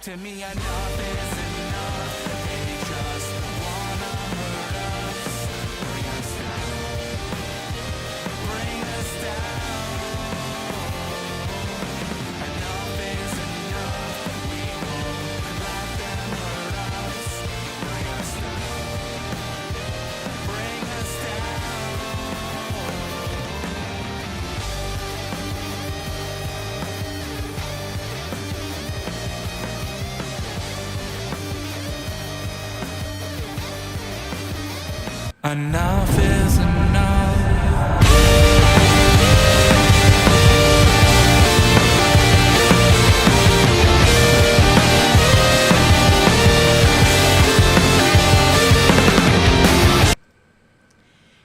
To me, enough is enough. They just wanna hurt us, bring us down, bring us down. Enough is enough. We won't let them hurt us, bring us down, bring us down. Enough is enough.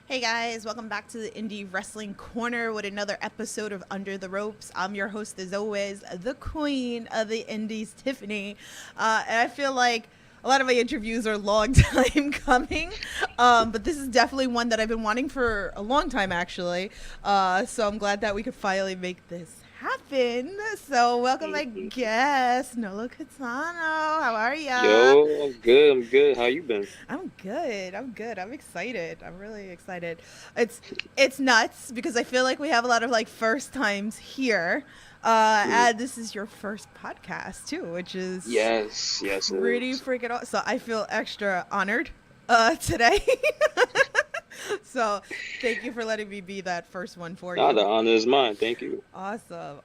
Hey guys, welcome back to the Indie Wrestling Corner with another episode of Under the Ropes. I'm your host as always, the queen of the Indies, Tiffany. And I feel like a lot of my interviews are a long time coming, but this is definitely one that I've been wanting for a long time actually. So I'm glad that we could finally make this happen. So welcome my guest, Nolo Kitano. How are ya? Yo, I'm good. I'm good. How you been? I'm good. I'm excited. I'm really excited. It's nuts because I feel like we have a lot of like first times here. And this is your first podcast too, which is Yes, yes, it pretty is. freaking awesome. So I feel extra honored today. So thank you for letting me be that first one for Nah, you. the honor is mine. Thank you. Awesome.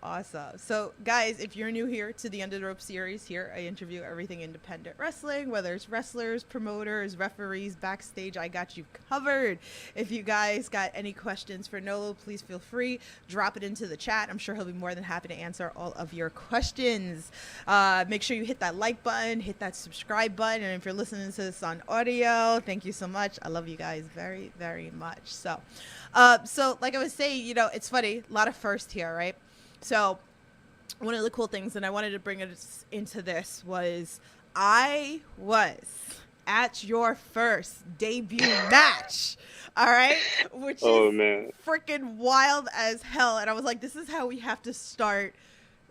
So, guys, if you're new here to the Under the Rope series, here I interview everything independent wrestling, whether it's wrestlers, promoters, referees, backstage. I got you covered. If you guys got any questions for Nolo, please feel free. Drop it into the chat. I'm sure he'll be more than happy to answer all of your questions. Make sure you hit that like button, hit that subscribe button. And if you're listening to this on audio, thank you so much. I love you guys very, very much. So like I was saying, it's funny, a lot of first here, right? So one of the cool things, and I wanted to bring it into this, was I was at your first debut match, all right? Which Oh is man. freaking wild as hell. And I was like, this is how we have to start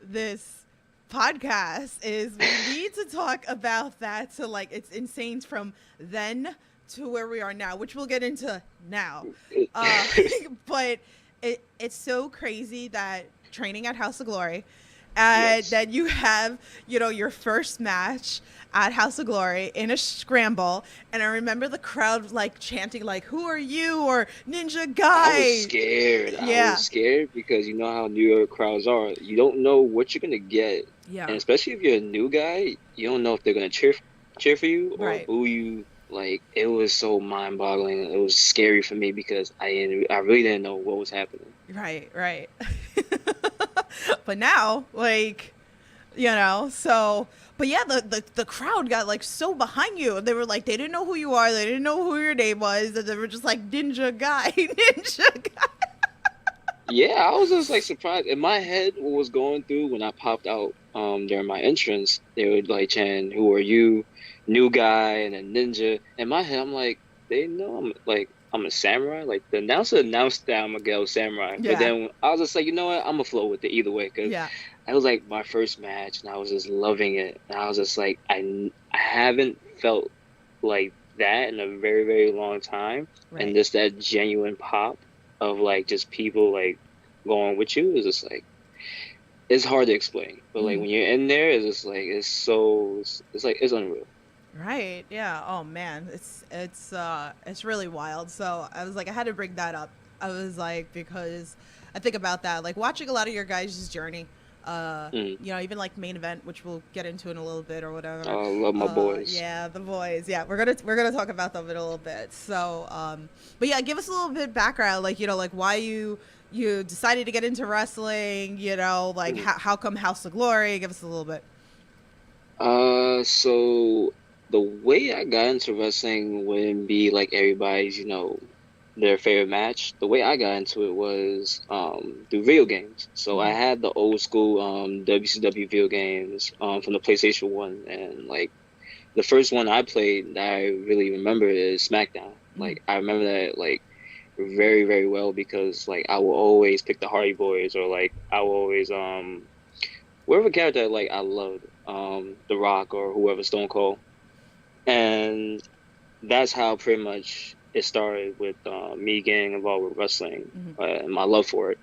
this podcast, is we need to talk about that. So like, it's insane from then to where we are now, which we'll get into now. But it's so crazy that training at House of Glory, and Yes. that you have, your first match at House of Glory in a scramble. And I remember the crowd like chanting like, "Who are you?" or "Ninja Guy." I was scared. I Yeah. was scared because you know how New York crowds are. You don't know what you're gonna get, Yeah. and especially if you're a new guy, you don't know if they're gonna cheer for you or Right. boo you. Like it was so mind-boggling. It was scary for me because I really didn't know what was happening. Right. But now, like, but yeah, the crowd got like so behind you. They were like, they didn't know who you are. They didn't know who your name was. And they were just like, "Ninja Guy, Ninja Guy." Yeah, I was just like surprised. In my head, what was going through when I popped out during my entrance, they would like chant, "Who are you? New guy," and then ninja. In my head, I'm like, they know I'm a samurai. Like the announcer announced that I'm a girl samurai. Yeah. But then I was just like, you know what? I'm gonna flow with it either way because Yeah. it was like my first match, and I was just loving it. And I was just like, I haven't felt like that in a very, very long time. Right. And just that genuine pop of like just people like going with you is just like it's hard to explain. But like when you're in there, it's just like it's like it's unreal. Right. Yeah. Oh man, it's really wild. So I was like, I had to bring that up. I was like, because I think about that, like watching a lot of your guys' journey. Even like main event, which we'll get into in a little bit or whatever. I love my boys. Yeah, the boys. Yeah, we're gonna talk about them in a little bit. So, but yeah, give us a little bit background, like like why you decided to get into wrestling. Like how come House of Glory? Give us a little bit. So the way I got into wrestling wouldn't be like everybody's, their favorite match. The way I got into it was through video games. So I had the old school WCW video games from the PlayStation 1, and like the first one I played that I really remember is SmackDown. Like I remember that like very, very well because like I will always pick the Hardy Boys, or like I will always whatever character like I loved. The Rock or whoever, Stone Cold, and that's how pretty much it started with me getting involved with wrestling Hmm. and my love for it.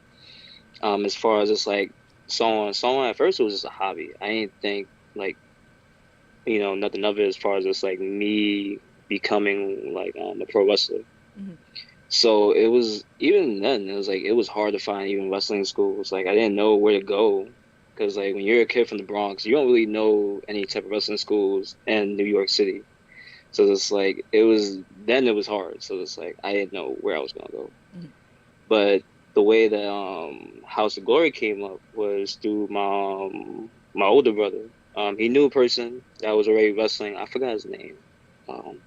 As far as it's like so on, at first it was just a hobby. I didn't think like nothing of it as far as it's like me becoming like a pro wrestler. Hmm. So it was even then it was like it was hard to find even wrestling schools. Like I didn't know where to go because like when you're a kid from the Bronx, you don't really know any type of wrestling schools in New York City. So it's like it was hard. So it's like I didn't know where I was gonna go. Hmm. But the way that House of Glory came up was through my older brother. He knew a person that was already wrestling. I forgot his name. Um,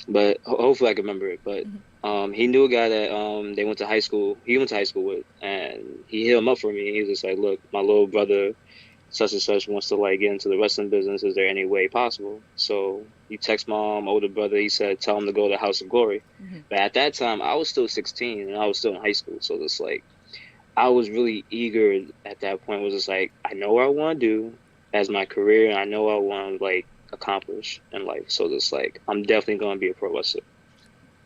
but hopefully I can remember it. But Hmm. he knew a guy that they went to high school. He went to high school with, and he hit him up for me. He was just like, "Look, my little brother, such and such, wants to like get into the wrestling business. Is there any way possible?" So he text my older brother. He said, "Tell him to go to House of Glory." Hmm. But at that time, I was still 16 and I was still in high school. So it's like I was really eager at that point. Was just like I know what I want to do as my career, and I know what I want to like accomplish in life. So it's like I'm definitely going to be a pro wrestler.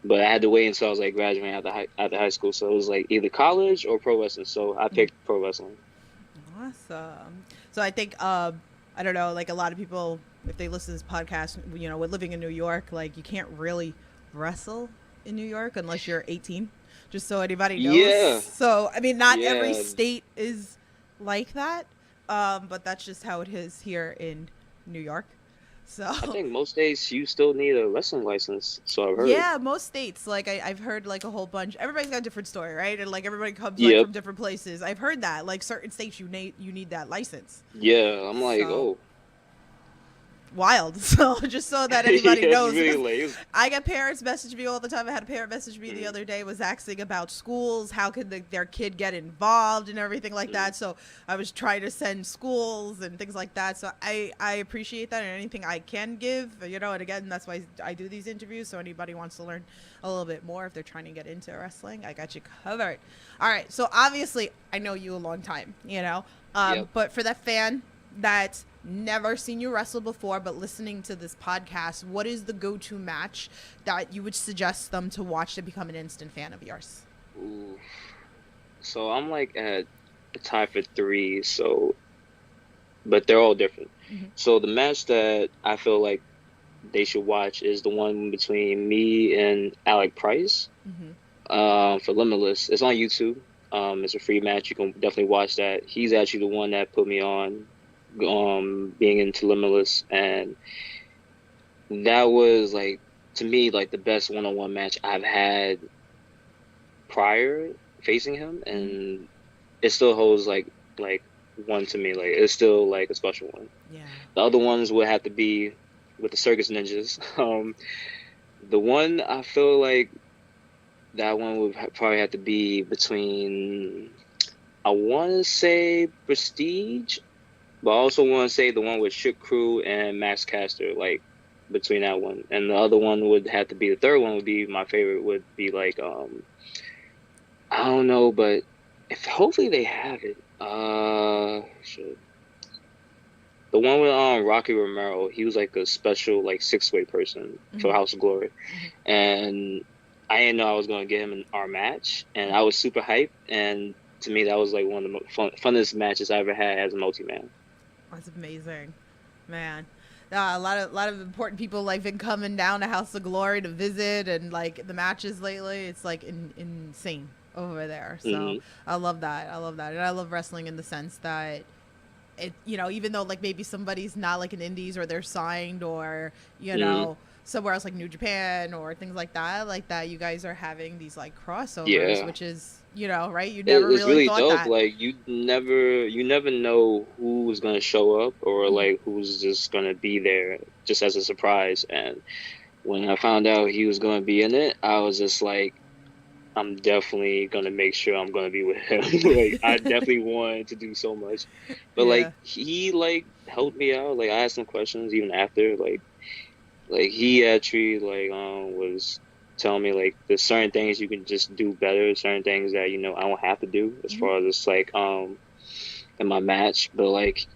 But I had to wait until I was like graduating out of high school. So it was like either college or pro wrestling. So I Hmm. picked pro wrestling. Awesome. So I think I don't know, like a lot of people, if they listen to this podcast, with living in New York, like you can't really wrestle in New York unless you're 18. Just so anybody knows. Yeah, So I mean, not every yeah. state is like that, but that's just how it is here in New York. I So think most days you still need a wrestling license. So I've heard. yeah, most states, like I've heard like a whole bunch. Everybody's got a different story, right? And like everybody comes like Yep. from different places. I've heard that like certain states you need that license. Yeah. I'm like, So oh. wild. So just so that anybody Yeah, it's knows, really because late. It was, I get parents message me all the time. I had a parent message me the mm, other day, was asking about schools, how could their kid get involved and everything like mm, that. So I was trying to send schools and things like that. So I appreciate that, and anything I can give, and again, that's why I do these interviews. So anybody wants to learn a little bit more if they're trying to get into wrestling, I got you covered. All right. So obviously, I know you a long time, yep. but for that fan that's never seen you wrestle before but listening to this podcast, what is the go-to match that you would suggest them to watch to become an instant fan of yours? Ooh. So I'm like at a tie for three. So, but they're all different. Hmm. So the match that I feel like they should watch is the one between me and Alec Price. Hmm. For Limitless. It's on YouTube. It's a free match. You can definitely watch that. He's actually the one that put me on being into Limitless, and that was like to me like the best one-on-one match I've had prior facing him, Hmm. and it still holds like one to me. Like it's still like a special one. Yeah. The other ones would have to be with the Circus Ninjas. The one I feel like that one would probably have to be between I want to say Prestige, but I also want to say the one with Shook Crew and Max Caster, like between that one. And the other one would have to be the third one would be my favorite would be like I don't know, but if hopefully they have it. Shit. The one with Rocky Romero, he was like a special like six-way person for Hmm. House of Glory, Hmm. and I didn't know I was gonna get him in our match, and I was super hyped. And to me, that was like one of the funnest matches I ever had as a multi-man. That's amazing, man. A lot of important people like been coming down to House of Glory to visit, and like the matches lately, it's like insane over there. So Hmm. I love that. I love that, and I love wrestling in the sense that even though like maybe somebody's not like in indies or they're signed or Hmm. somewhere else like New Japan or things like that, you guys are having these like crossovers, Yeah, which is right, you never it's really really thought dope. that. Like you never know who's gonna show up or Hmm. like who's just gonna be there just as a surprise. And when I found out he was gonna be in it, I was just like, I'm definitely gonna make sure I'm gonna be with him. Like I definitely wanted to do so much, but Yeah. like he like helped me out. Like I asked him questions even after. Like he actually like was telling me like there's certain things you can just do better, certain things that I don't have to do as Hmm. far as it's like in my match. But like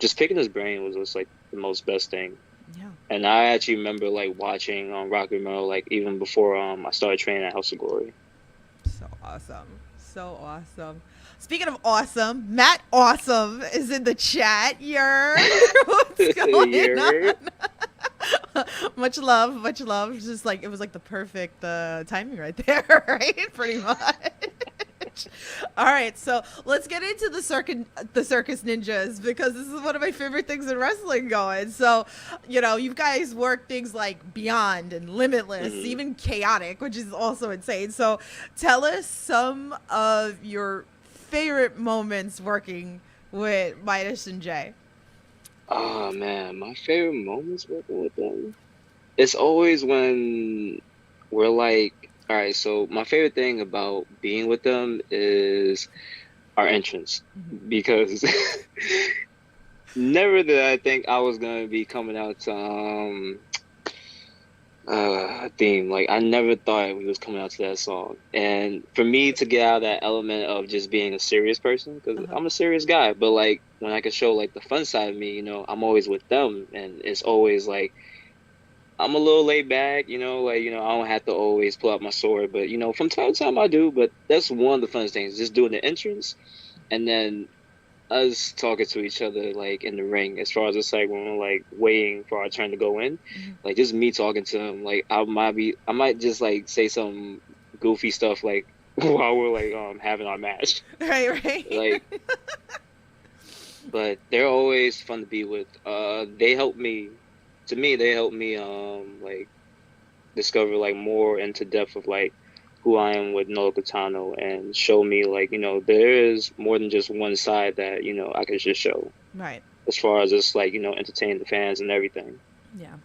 just picking his brain was just like the most best thing. Yeah. And I actually remember like watching Rocky Romero like even before I started training at House of Glory. So awesome. So awesome. Speaking of awesome, Matt Awesome is in the chat. What's going Yeah. on? Much love, much love. Just like it was like the perfect timing right there, right? Pretty much. All right, so let's get into the circus ninjas because this is one of my favorite things in wrestling going. So, you guys work things like Beyond and Limitless, Hmm. even Chaotic, which is also insane. So, tell us some of your favorite moments working with Midas and Jay. Oh man, my favorite moments working with them. It's always when we're like, all right, so my favorite thing about being with them is our entrance Mhm. because never did I think I was gonna be coming out to theme. Like I never thought we was coming out to that song. And for me to get out of that element of just being a serious person, because Uh-huh. I'm a serious guy, but like when I can show like the fun side of me, I'm always with them, and it's always like I'm a little laid back, like I don't have to always pull out my sword, but from time to time I do. But that's one of the funnest things, just doing the entrance, and then us talking to each other like in the ring as far as it's like when we're like waiting for our turn to go in, Mhm. like just me talking to him, like I might just like say some goofy stuff like while we're like having our match, Right, right. like, but they're always fun to be with. They help me like discover like more into depth of like who I am with Nolo Kitano and show me like there is more than just one side that I can just show Right. as far as just like entertain the fans and everything. Yeah.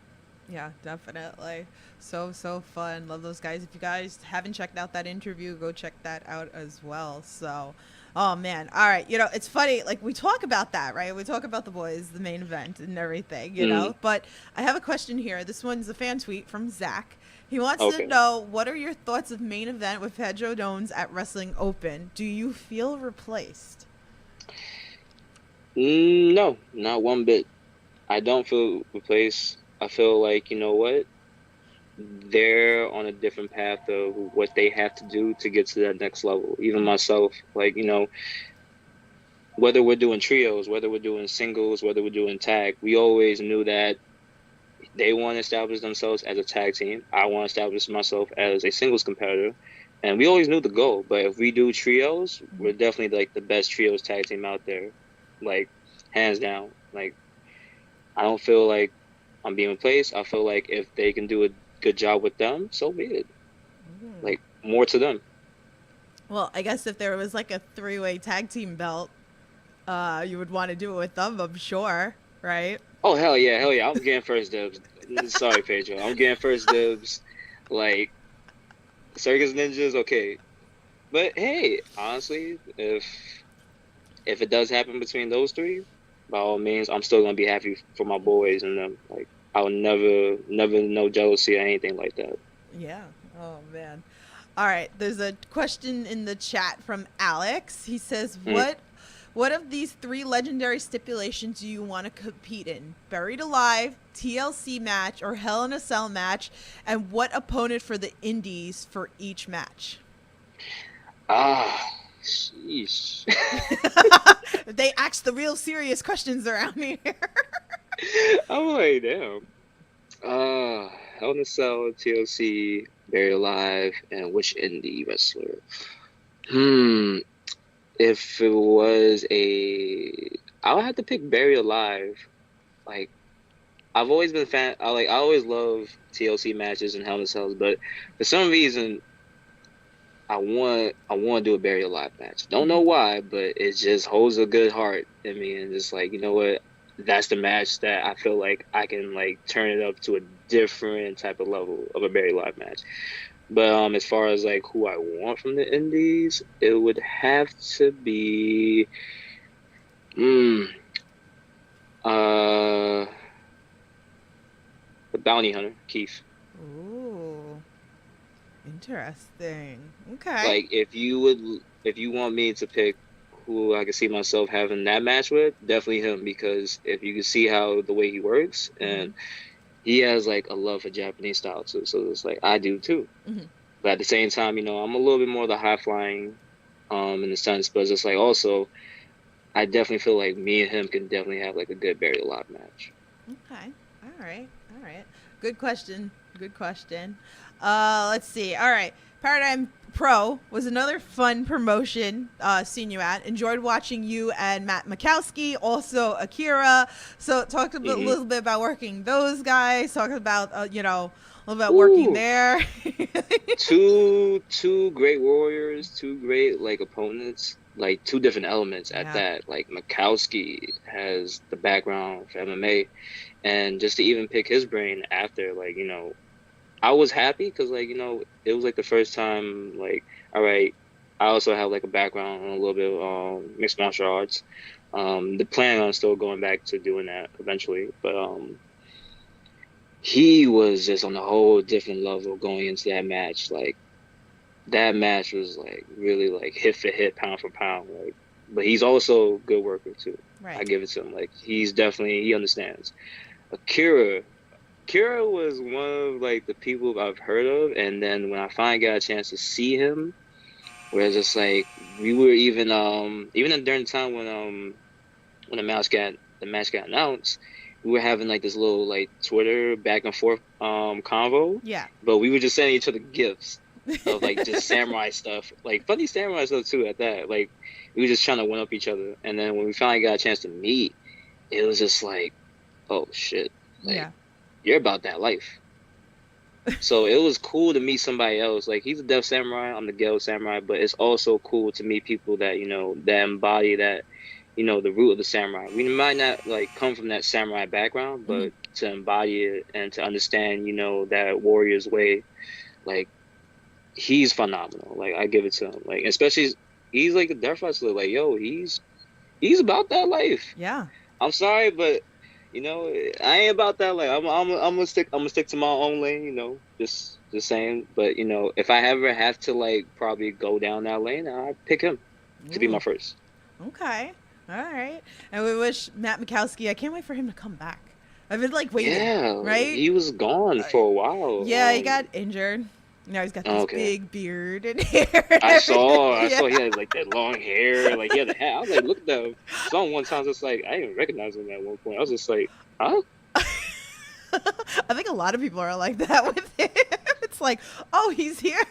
Yeah, definitely. So, so fun. Love those guys. If you guys haven't checked out that interview, go check that out as well. So, oh man. All right. It's funny. Like, we talk about that, right? We talk about the boys, the main event, and everything, Mm, But I have a question here. This one's a fan tweet from Zach. He wants to okay. know, what are your thoughts of main event with Pedro Dones at Wrestling Open? Do you feel replaced? No, not one bit. I don't feel replaced. I feel like what, they're on a different path of what they have to do to get to that next level. Even myself, like whether we're doing trios, whether we're doing singles, whether we're doing tag, we always knew that they want to establish themselves as a tag team. I want to establish myself as a singles competitor. And we always knew the goal. But if we do trios, Mhm. we're definitely like the best trios tag team out there. Like, hands down. Like, I don't feel like I'm being replaced. I feel like if they can do a good job with them, so be it. Like, more to them. Well, I guess if there was like a three-way tag team belt, you would want to do it with them, I'm sure, right? Oh, hell yeah, hell yeah. I'm getting first dibs. Sorry, Pedro. I'm getting first dibs. Like, Circus Ninjas, okay. But hey, honestly, if it does happen between those three, by all means, I'm still gonna be happy for my boys and them. Like I'll never know jealousy or anything like that. Yeah. Oh man. All right. There's a question in the chat from Alex. He says, Mm. "What of these three legendary stipulations do you want to compete in? Buried Alive, TLC match, or Hell in a Cell match? And what opponent for the Indies for each match?" Ah, sheesh. They ask the real serious questions around here. I'm like, damn. Uh, Hell in a Cell, TLC, Buried Alive, and which indie wrestler? Hmm. If it was I would have to pick Buried Alive. Like I've always been a fan. I always love TLC matches and Hell in a Cells, but for some reason I want to do a Buried Alive match. Don't know why, but it just holds a good heart in me, and just like what, that's the match that I feel like I can like turn it up to a different type of level of a Buried Alive match. But as far as like who I want from the Indies, it would have to be mm, uh the Bounty Hunter, Keith. Ooh, interesting. Okay. Like if you want me to pick who I could see myself having that match with, definitely him, because if you can see how the way he works, and he has like a love for Japanese style too, so it's like I do too. Mm-hmm. But at the same time, I'm a little bit more the high flying, in the sense, but it's just like also, I definitely feel like me and him can definitely have like a good buried alive match. Okay. All right. All right. Good question. Good question. Let's see. All right. Paradigm Pro was another fun promotion seeing you at. Enjoyed watching you and Matt Mikowski, also Akira. So talked a little bit about working those guys. Talked about a little bit working there. Two great warriors, two great like opponents, like two different elements at that. Like Mikowski has the background for MMA, and just to even pick his brain after, like, I was happy because, like, it was like the first time, like, all right, I also have like a background in a little bit of mixed martial arts. The plan on still going back to doing that eventually, but he was just on a whole different level going into that match. Like, that match was like really like hit for hit, pound for pound. Like, but he's also a good worker too. Right. I give it to him. Like, he understands. Akira was one of like the people I've heard of, and then when I finally got a chance to see him, where it's just like we were even during the time when the match got announced, we were having like this little like Twitter back and forth convo. Yeah. But we were just sending each other gifts of like just samurai stuff, like funny samurai stuff too at that. Like, we were just trying to one up each other, and then when we finally got a chance to meet, it was just like, oh shit, like, you're about that life. So it was cool to meet somebody else. Like, he's a Death Samurai, I'm the Gale Samurai, but it's also cool to meet people that, that embody that, the root of the samurai. We might not like come from that samurai background, but to embody it and to understand, that warrior's way, like, he's phenomenal. Like, I give it to him. Like, especially he's like a death wrestler. Like, yo, he's about that life. Yeah. I'm sorry, but I ain't about that. Like, I'm gonna stick to my own lane. Just saying. But if I ever have to like probably go down that lane, I pick him to be my first. Okay, all right. And we wish Matt Mikowski. I can't wait for him to come back. I've been like waiting. Yeah, right. He was gone for a while. Yeah, he got injured. Now he's got this big beard and hair. I saw he had like that long hair, like he had the hat. I was like, look at that. Saw him one time, just like I didn't even recognize him at one point. I was just like, huh? I think a lot of people are like that with him. It's like, oh, he's here.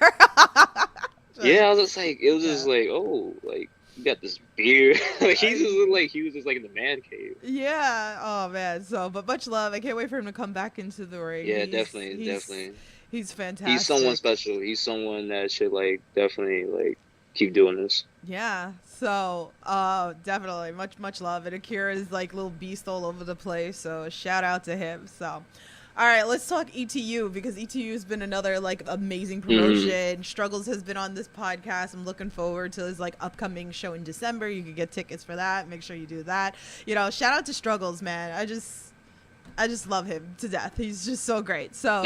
Yeah, I was just like, it was just like, oh, like, you got this beard. Like, he just looked like he was just like in the man cave. Yeah. Oh man. So, but much love. I can't wait for him to come back into the ring. Yeah, definitely. He's fantastic. He's someone special. He's someone that should like definitely like keep doing this. Yeah. So, definitely much love. And Akira is like little beast all over the place. So shout out to him. So, all right, let's talk ETU, because ETU has been another like amazing promotion. Struggles has been on this podcast. I'm looking forward to his like upcoming show in December. You can get tickets for that. Make sure you do that. Shout out to Struggles, man. I just love him to death. He's just so great. So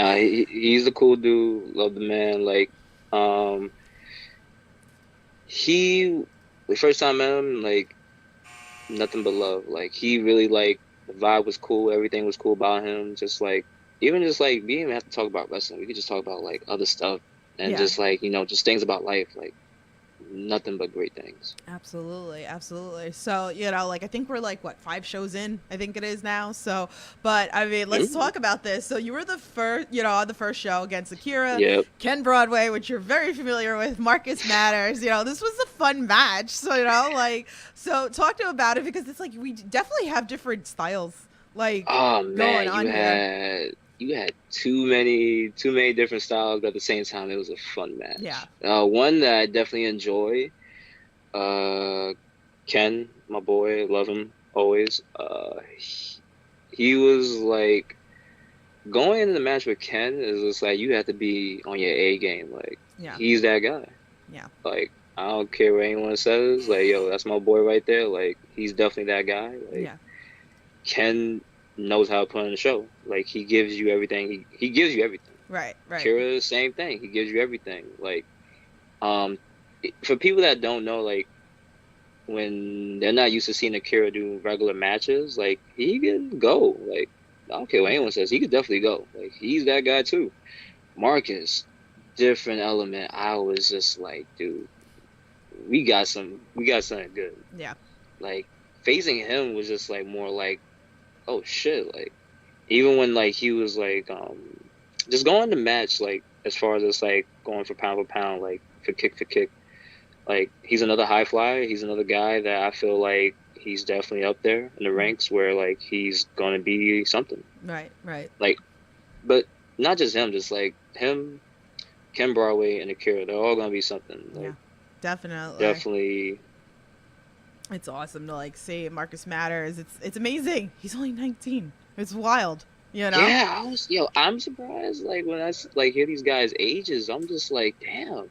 he's a cool dude. Love the man. Like, the first time I met him, like, nothing but love. Like, he really, like, the vibe was cool. Everything was cool about him. Just like, even just like, we didn't even have to talk about wrestling. We could just talk about like other stuff and just like, just things about life. Like, nothing but great things. Absolutely. So, like, I think we're like, what, 5 shows in, I think it is now. So, but I mean, let's talk about this. So you were the first, on the first show against Akira, Ken Broadway, which you're very familiar with, Marcus Matters. This was a fun match. So, so talk to him about it, because it's like, we definitely have different styles, like, going on here. You had too many different styles, but at the same time, it was a fun match. Yeah. One that I definitely enjoy, Ken, my boy, love him always. He was like, going into the match with Ken is just like, you have to be on your A game. Like, he's that guy. Yeah. Like, I don't care what anyone says. Like, yo, that's my boy right there. Like, he's definitely that guy. Like, Ken knows how to put on a show. Like, he gives you everything. He gives you everything. Right. Kira, same thing. He gives you everything. Like, for people that don't know, like, when they're not used to seeing Akira do regular matches, like he can go. Like I don't care what anyone says, he could definitely go. Like he's that guy too. Marcus, different element. I was just like, dude, we got something good. Yeah. Like facing him was just like more like, oh shit, like even when like he was like just going the match, like as far as it's like going for pound, like for kick, like he's another high flyer. He's another guy that I feel like he's definitely up there in the ranks where like he's gonna be something. Right. Like, but not just him, just like him, Ken Broadway, and Akira. They're all gonna be something. Like, Yeah. Definitely. definitely. It's awesome to like see Marcus Matters. It's amazing. He's only 19. It's wild. You know? Yeah, I'm surprised. Like when like hear these guys' ages, I'm just like, damn.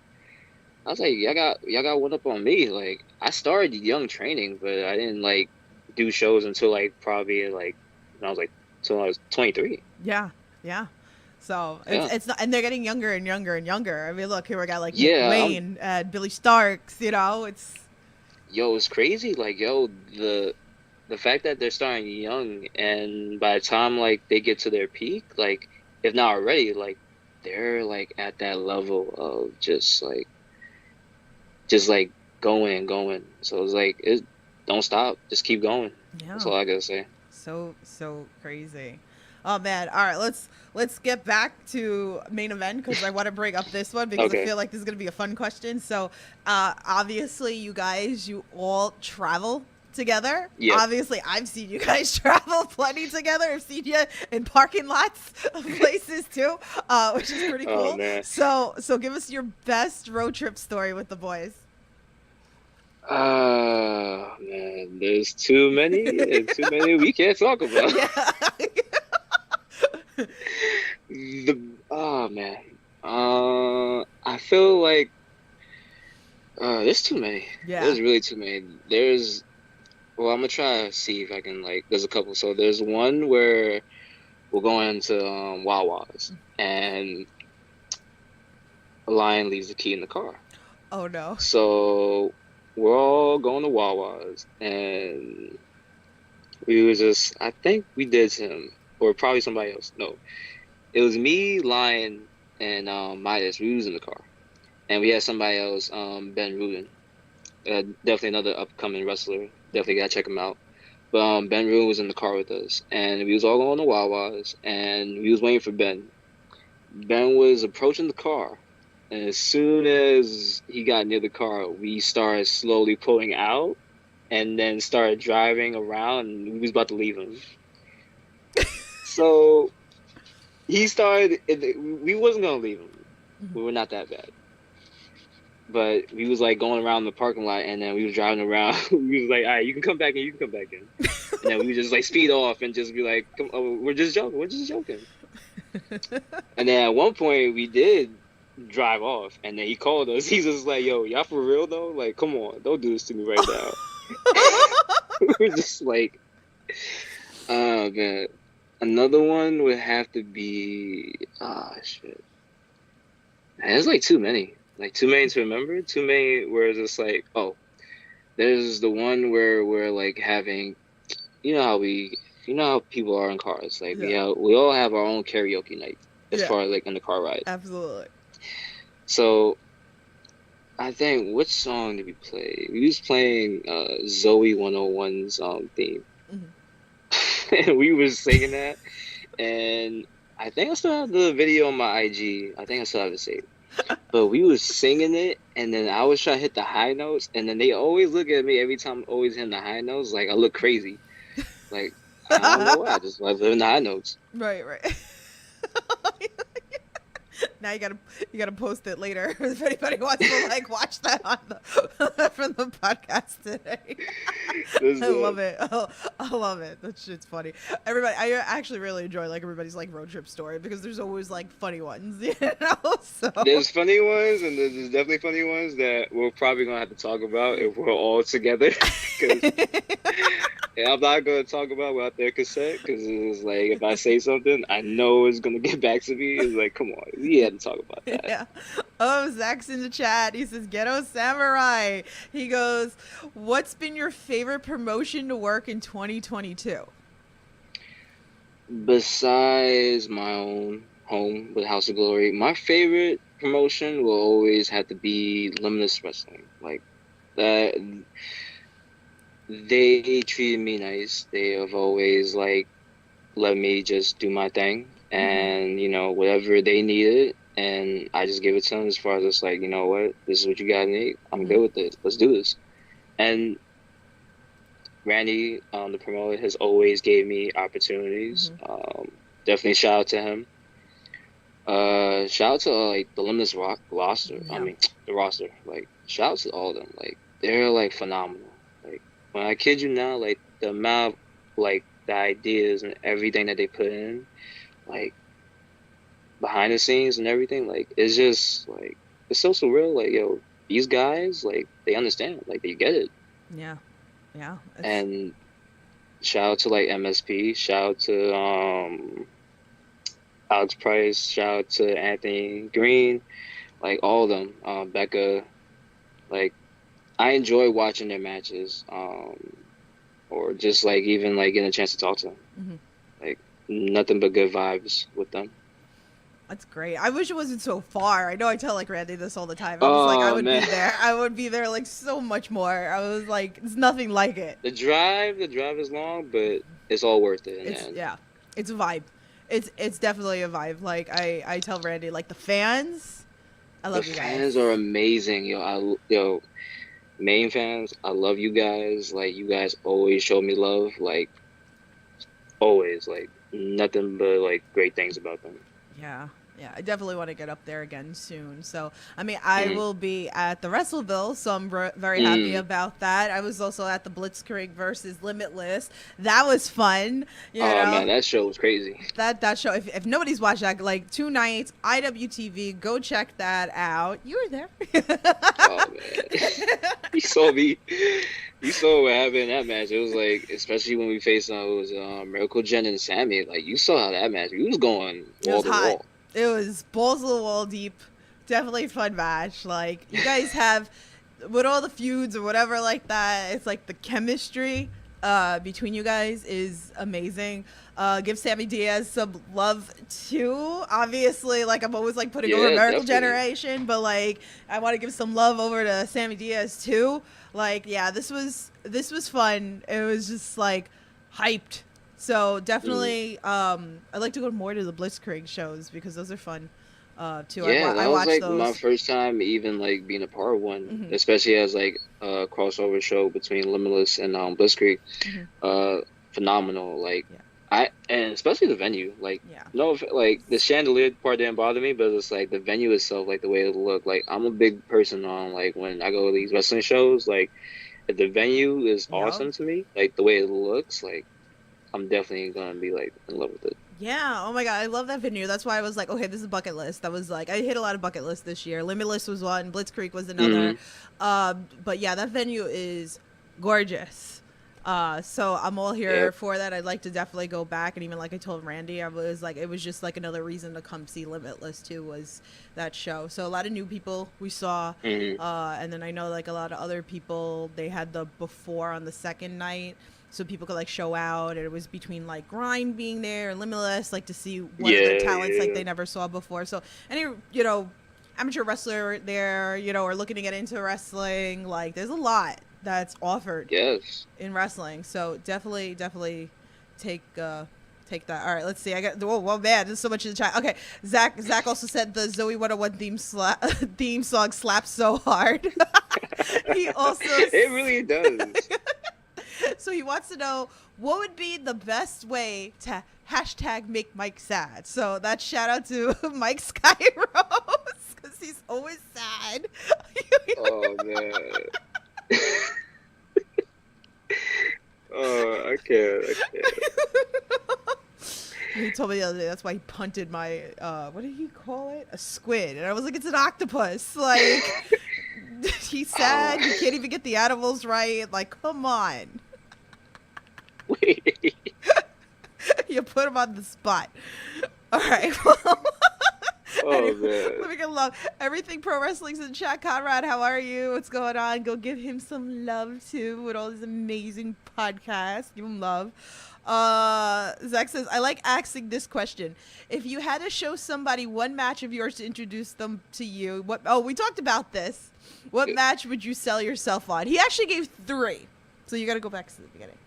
I was like, y'all got one up on me. Like I started young training, but I didn't like do shows until like probably like when I was like till I was 23. Yeah. So Yeah. it's not, and they're getting younger and younger and younger. I mean, look, here we got like Yeah, Nick Wayne and Billy Starks. You know, it's It's crazy. Like the fact that they're starting young, and by the time like they get to their peak, like if not already, like they're like at that level of just like going and going. So it's like don't stop, just keep going. yeah. That's all I gotta say. So crazy. Oh man! All right, let's get back to main event because I want to bring up this one because I Okay. feel like this is gonna be a fun question. So, obviously, you all travel together. Yep. Obviously, I've seen you guys travel plenty together. I've seen you in parking lots of places too, which is pretty Oh, cool. man. So give us your best road trip story with the boys. Man, there's too many and too many we can't talk about. Yeah. Oh man. I feel like there's too many. Yeah. There's really too many. Well, I'm gonna try to see if I can like. There's a couple. So there's one where we're going to Wawa's and a lion leaves the key in the car. Oh no. So we're all going to Wawa's and we was just. I think we did him or probably somebody else. No, it was me, Lion, and Midas. We was in the car, and we had somebody else, Ben Rubin. Definitely another upcoming wrestler. Definitely gotta check him out. But Ben Rubin was in the car with us, and we was all going to Wawa's, and we was waiting for Ben. Ben was approaching the car, and as soon as he got near the car, we started slowly pulling out, and then started driving around, and we was about to leave him. So he started. We wasn't gonna leave him. We were not that bad. But we was like going around the parking lot, and then we was driving around. We was like, all right, you can come back in, you can come back in. And then we would just like speed off and just be like, come, oh, we're just joking. And then at one point we did drive off, and then he called us. He's just like, yo, y'all for real though? Like, come on, don't do this to me right now. We were just like, oh man. Another one would have to be, shit. Man, there's like too many. Like too many to remember. Too many where it's just like, oh, there's the one where we're like having, you know how people are in cars. Like we all have our own karaoke night as far as like in the car ride. Absolutely. So I think which song did we play? We was playing Zoe 101's theme. Mm-hmm. And we was singing that, and I think I still have the video on my IG. I think I still have it saved. But we was singing it, and then I was trying to hit the high notes, and then they always look at me every time I'm always hitting the high notes, like I look crazy. Like, I don't know why, I just love hitting the high notes. Right. Now you gotta post it later if anybody wants to like watch that on from the podcast today. I love it. I love it. That shit's funny. Everybody, I actually really enjoy like everybody's like road trip story because there's always like funny ones, you know. So there's funny ones, and there's definitely funny ones that we're probably gonna have to talk about if we're all together. I'm not gonna talk about without their consent because it's like if I say something, I know it's gonna get back to me. It's like, come on, we had to talk about that. Yeah. Oh, Zach's in the chat. He says, Ghetto Samurai. He goes, what's been your favorite promotion to work in 2022? Besides my own home with House of Glory, my favorite promotion will always have to be Limitless Wrestling. Like that, they treated me nice. They have always like let me just do my thing, and whatever they needed, and I just give it to them as far as it's like, you know what, this is what you guys need. I'm good with it. Let's do this. And Randy, the promoter, has always gave me opportunities. Definitely shout out to him. Shout out to like the Limitless roster. Yeah. I mean, the roster. Like, shout out to all of them. Like, they're like phenomenal. Like, when I kid you not, like the amount, like the ideas and everything that they put in, like behind the scenes and everything, like it's just like it's so surreal. Like, yo, these guys, like they understand, like they get it. Yeah. And shout out to like MSP, shout out to Alex Price, shout out to Anthony Green, like all of them, Becca. Like I enjoy watching their matches, or just like even like getting a chance to talk to them. Like nothing but good vibes with them. That's great. I wish it wasn't so far. I know I tell like Randy this all the time. I'm just like, I would be there. I would be there like so much more. I was like, it's nothing like it. The drive is long, but it's all worth it. It's a vibe. It's definitely a vibe. Like I tell Randy, like the fans, I love you guys. The fans are amazing, yo. Main fans, I love you guys. Like you guys always show me love. Like always, like nothing but like great things about them. Yeah, I definitely want to get up there again soon. So, I mean, I will be at the Wrestleville, so I'm very happy about that. I was also at the Blitzkrieg versus Limitless. That was fun. You know? Man, that show was crazy. That show, if nobody's watched that, like 2 nights, IWTV, go check that out. You were there. Oh, man. You saw me. You saw what happened in that match. It was like, especially when we faced Miracle Jen and Sammy. Like you saw how that match. We was going wall to wall. It was balls to the wall deep. Definitely a fun match. Like you guys have, with all the feuds or whatever like that, it's like the chemistry between you guys is amazing. Give Sammy Diaz some love too. Obviously, like I'm always like putting over Miracle Generation, but like I want to give some love over to Sammy Diaz too. Like, yeah, this was fun. It was just like hyped. So definitely, I'd like to go more to the Blitzkrieg shows because those are fun too. Yeah, I that was like those. my first time even like being a part of one, especially as like a crossover show between Limitless and Blitzkrieg. Phenomenal. Like and especially the venue. Like like the chandelier part didn't bother me, but it's like the venue itself, like the way it looked. Like I'm a big person on like when I go to these wrestling shows, like if the venue is awesome to me, like the way it looks, like I'm definitely gonna be like in love with it. Yeah, oh my god, I love that venue. That's why I was like, okay, this is a bucket list. That was like, I hit a lot of bucket lists this year. Limitless was one, Blitzkrieg was another. But yeah, that venue is gorgeous. So I'm all here for that. I'd like to definitely go back, and even like I told Randy, I was like, it was just like another reason to come see Limitless too, was that show. So a lot of new people we saw, and then I know like a lot of other people, they had the before on the second night, so people could like show out, and it was between like Grind being there and Limitless, like to see one of their talents like they never saw before. So any amateur wrestler there, or looking to get into wrestling, like there's a lot that's offered in wrestling. So definitely take that. All right, let's see. I got man, there's so much in the chat. Okay, Zach also said the Zoe 101 theme song slaps so hard. He also it really does. So he wants to know what would be the best way to hashtag make Mike sad. So that's shout out to Mike Skyrose because he's always sad. Oh man. Oh, I can't. He told me the other day that's why he punted my what did he call it? A squid. And I was like, it's an octopus. Like he's sad. You can't even get the animals right. Like, come on. Wait. You put him on the spot. All right. Well, Oh Anyway, man. let me get love. Everything Pro Wrestling's in chat. Conrad, how are you? What's going on? Go give him some love too with all his amazing podcasts. Give him love. Zach says, I like asking this question. If you had to show somebody one match of yours to introduce them to you, we talked about this. What match would you sell yourself on? He actually gave 3. So you got to go back to the beginning.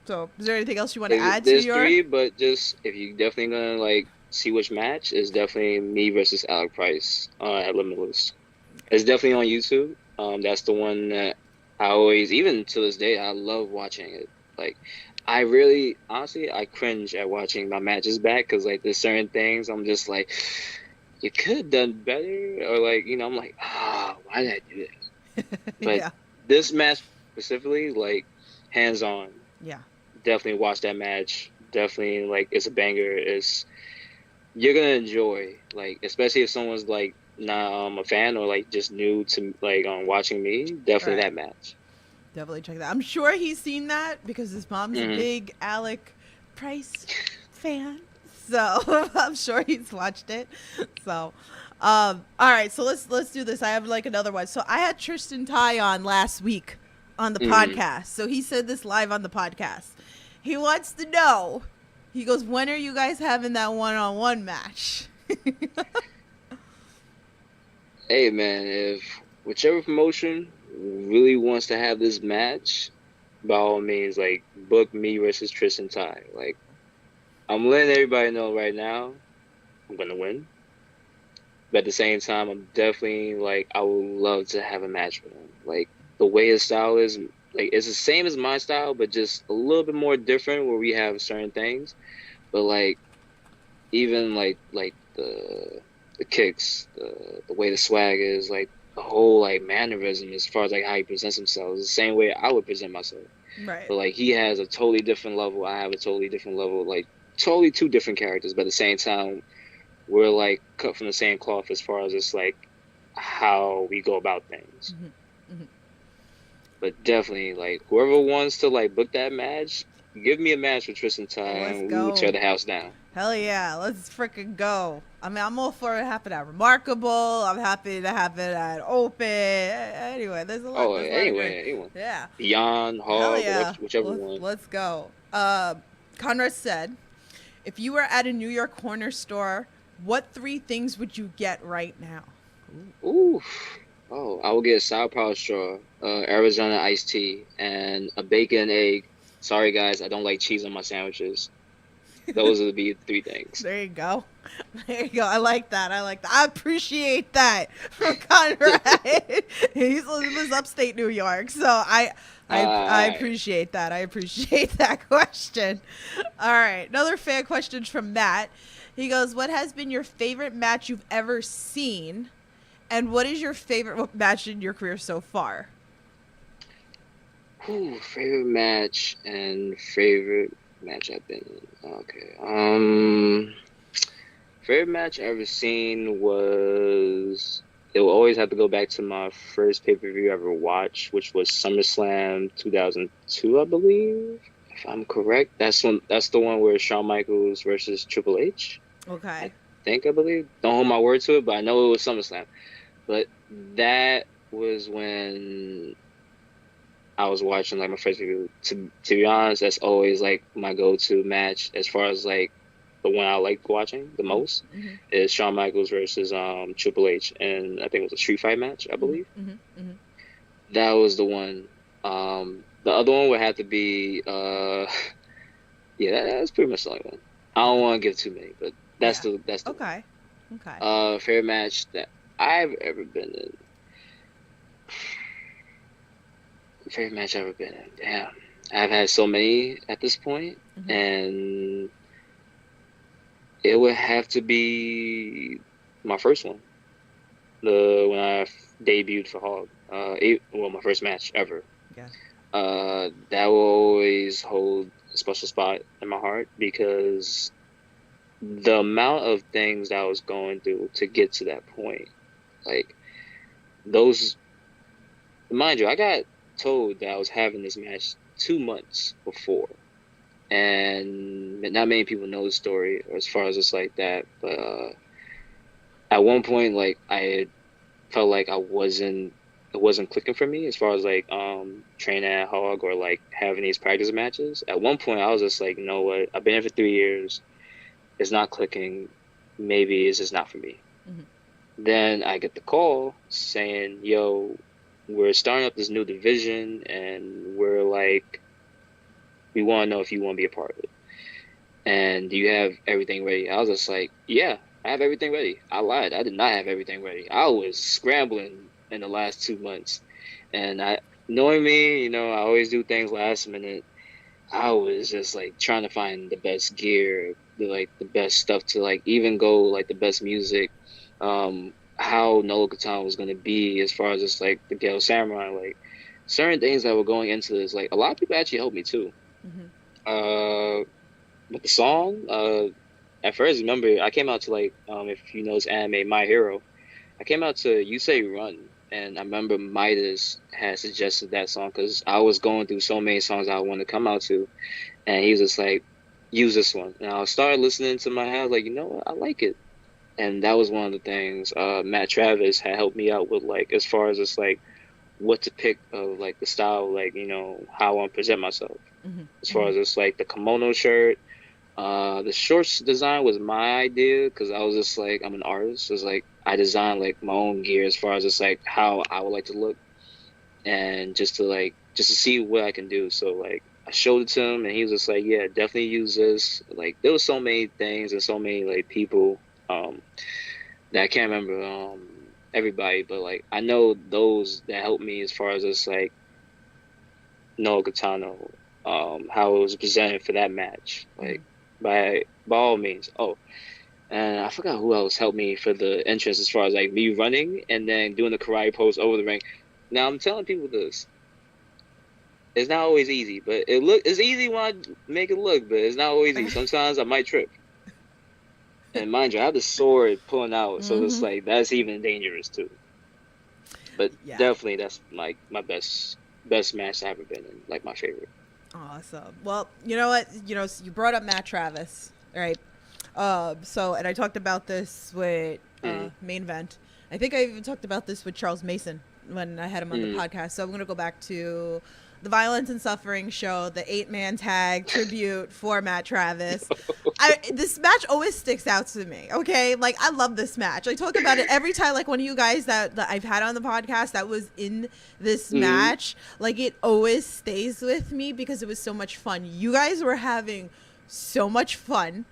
So is there anything else you want to add to There's your... 3, but just if you definitely gonna like see which match, is definitely me versus Alec Price at Limitless. It's definitely on YouTube. That's the one that I always, even to this day, I love watching it. Like, I really, honestly, I cringe at watching my matches back because like there's certain things I'm just like, you could have done better, or like I'm like, why did I do that? But Yeah. this match specifically, like, hands on. Yeah. Definitely watch that match. Definitely, like, it's a banger. You're gonna enjoy, like, especially if someone's like not a fan or like just new to like watching me. Definitely Right. that match. Definitely check that. I'm sure he's seen that because his mom's a big Alec Price fan. So I'm sure he's watched it. So, all right. So let's do this. I have like another one. So I had Tristan Ty on last week on the podcast. So he said this live on the podcast. He wants to know. He goes, when are you guys having that one-on-one match? Hey man, if whichever promotion really wants to have this match, by all means, like, book me versus Tristan Ty. Like, I'm letting everybody know right now, I'm gonna win. But at the same time, I'm definitely like, I would love to have a match with him. Like, the way his style is, like, it's the same as my style, but just a little bit more different where we have certain things. But like, even like the kicks, the way the swag is, like the whole like mannerism as far as like how he presents himself is the same way I would present myself. Right. But like, he has a totally different level. I have a totally different level. Like, totally 2 different characters, but at the same time, we're like cut from the same cloth as far as just like how we go about things. But definitely, like, whoever wants to like book that match, give me a match with Tristan Ty, and we will tear the house down. Hell yeah, let's freaking go. I mean, I'm all for it happening at Remarkable. I'm happy to have it at Open. Anyway, there's a lot. Oh, anyone. Yeah. Beyond, Hog, yeah. whichever one. Let's go. Conrad said, if you were at a New York corner store, what 3 things would you get right now? Ooh. Oh, I will get a sour power straw, Arizona iced tea, and a bacon and egg. Sorry guys, I don't like cheese on my sandwiches. Those would be 3 things. There you go. There you go. I like that. I appreciate that from Conrad. He lives upstate New York, so I appreciate that. I appreciate that question. All right, another fan question from Matt. He goes, "What has been your favorite match you've ever seen, and what is your favorite match in your career so far?" Ooh, favorite match and favorite match I've been in. Okay. Favorite match I've ever seen was, it will always have to go back to my first pay-per-view I ever watched, which was SummerSlam 2002, I believe. If I'm correct, that's the one where Shawn Michaels versus Triple H. Okay. I believe. Don't hold my word to it, but I know it was SummerSlam. But that was when I was watching like my first review. To be honest, that's always like my go-to match as far as like the one I like watching the most is Shawn Michaels versus Triple H, and I think it was a street fight match, I believe. That was the one. The other one would have to be that's pretty much the only one. I don't want to give too many, but that's the Okay. one. Okay. Favorite match that I've ever been in. Favorite match I've ever been in. Damn. I've had so many at this point, and it would have to be my first one. When I debuted for Hog. My first match ever. Yeah. That will always hold a special spot in my heart because the amount of things that I was going through to get to that point, like those, mind you, I got told that I was having this match 2 months before, and not many people know the story as far as it's like that, but at one point, like I had felt like it wasn't clicking for me as far as like training at Hog or like having these practice matches. At one point, I was just like, you know what? I've been here for 3 years. It's not clicking. Maybe it's just not for me. Mhm. Then I get the call saying, yo, we're starting up this new division and we're like, we want to know if you want to be a part of it. And do you have everything ready? I was just like, yeah, I have everything ready. I lied. I did not have everything ready. I was scrambling in the last 2 months. And knowing me, I always do things last minute. I was just like trying to find the best gear, the best stuff to like even go like the best music, how Nolo Kitano was gonna be as far as just like the Gale Samurai, like certain things that were going into this. Like a lot of people actually helped me too. Mhm. With the song, at first, remember I came out to like if you know this anime My Hero, I came out to You Say Run, and I remember Midas had suggested that song because I was going through so many songs I wanted to come out to, and he was just like, use this one. And I started listening to my head, like, you know what, I like it. And that was one of the things Matt Travis had helped me out with, like, as far as just like what to pick of like the style, like, how I want to present myself. Mhm. As far as just like the kimono shirt, the shorts design was my idea because I was just like, I'm an artist. It's like I designed like my own gear as far as just like how I would like to look, and just to see what I can do. So like I showed it to him, and he was just like, yeah, definitely use this. Like there was so many things and so many like people that I can't remember everybody, but like I know those that helped me as far as just like Nolo Kitano, how it was presented for that match, like by all means. Oh, and I forgot who else helped me for the entrance as far as like me running and then doing the karate pose over the ring. Now I'm telling people this. It's not always easy, but it's easy when I make it look, but it's not always easy. Sometimes I might trip. And mind you, I have the sword pulling out, so it's like that's even dangerous too. But Yeah. definitely that's like my best match I've ever been in, like my favorite. Awesome. Well, you know what? You brought up Matt Travis, right? And I talked about this with Main Event. I think I even talked about this with Charles Mason when I had him on the podcast. So I'm going to go back to the Violence and Suffering show, the 8-man tag tribute for Matt Travis. This match always sticks out to me, okay? Like, I love this match. I talk about it every time, like, one of you guys that I've had on the podcast that was in this match, like, it always stays with me because it was so much fun. You guys were having so much fun.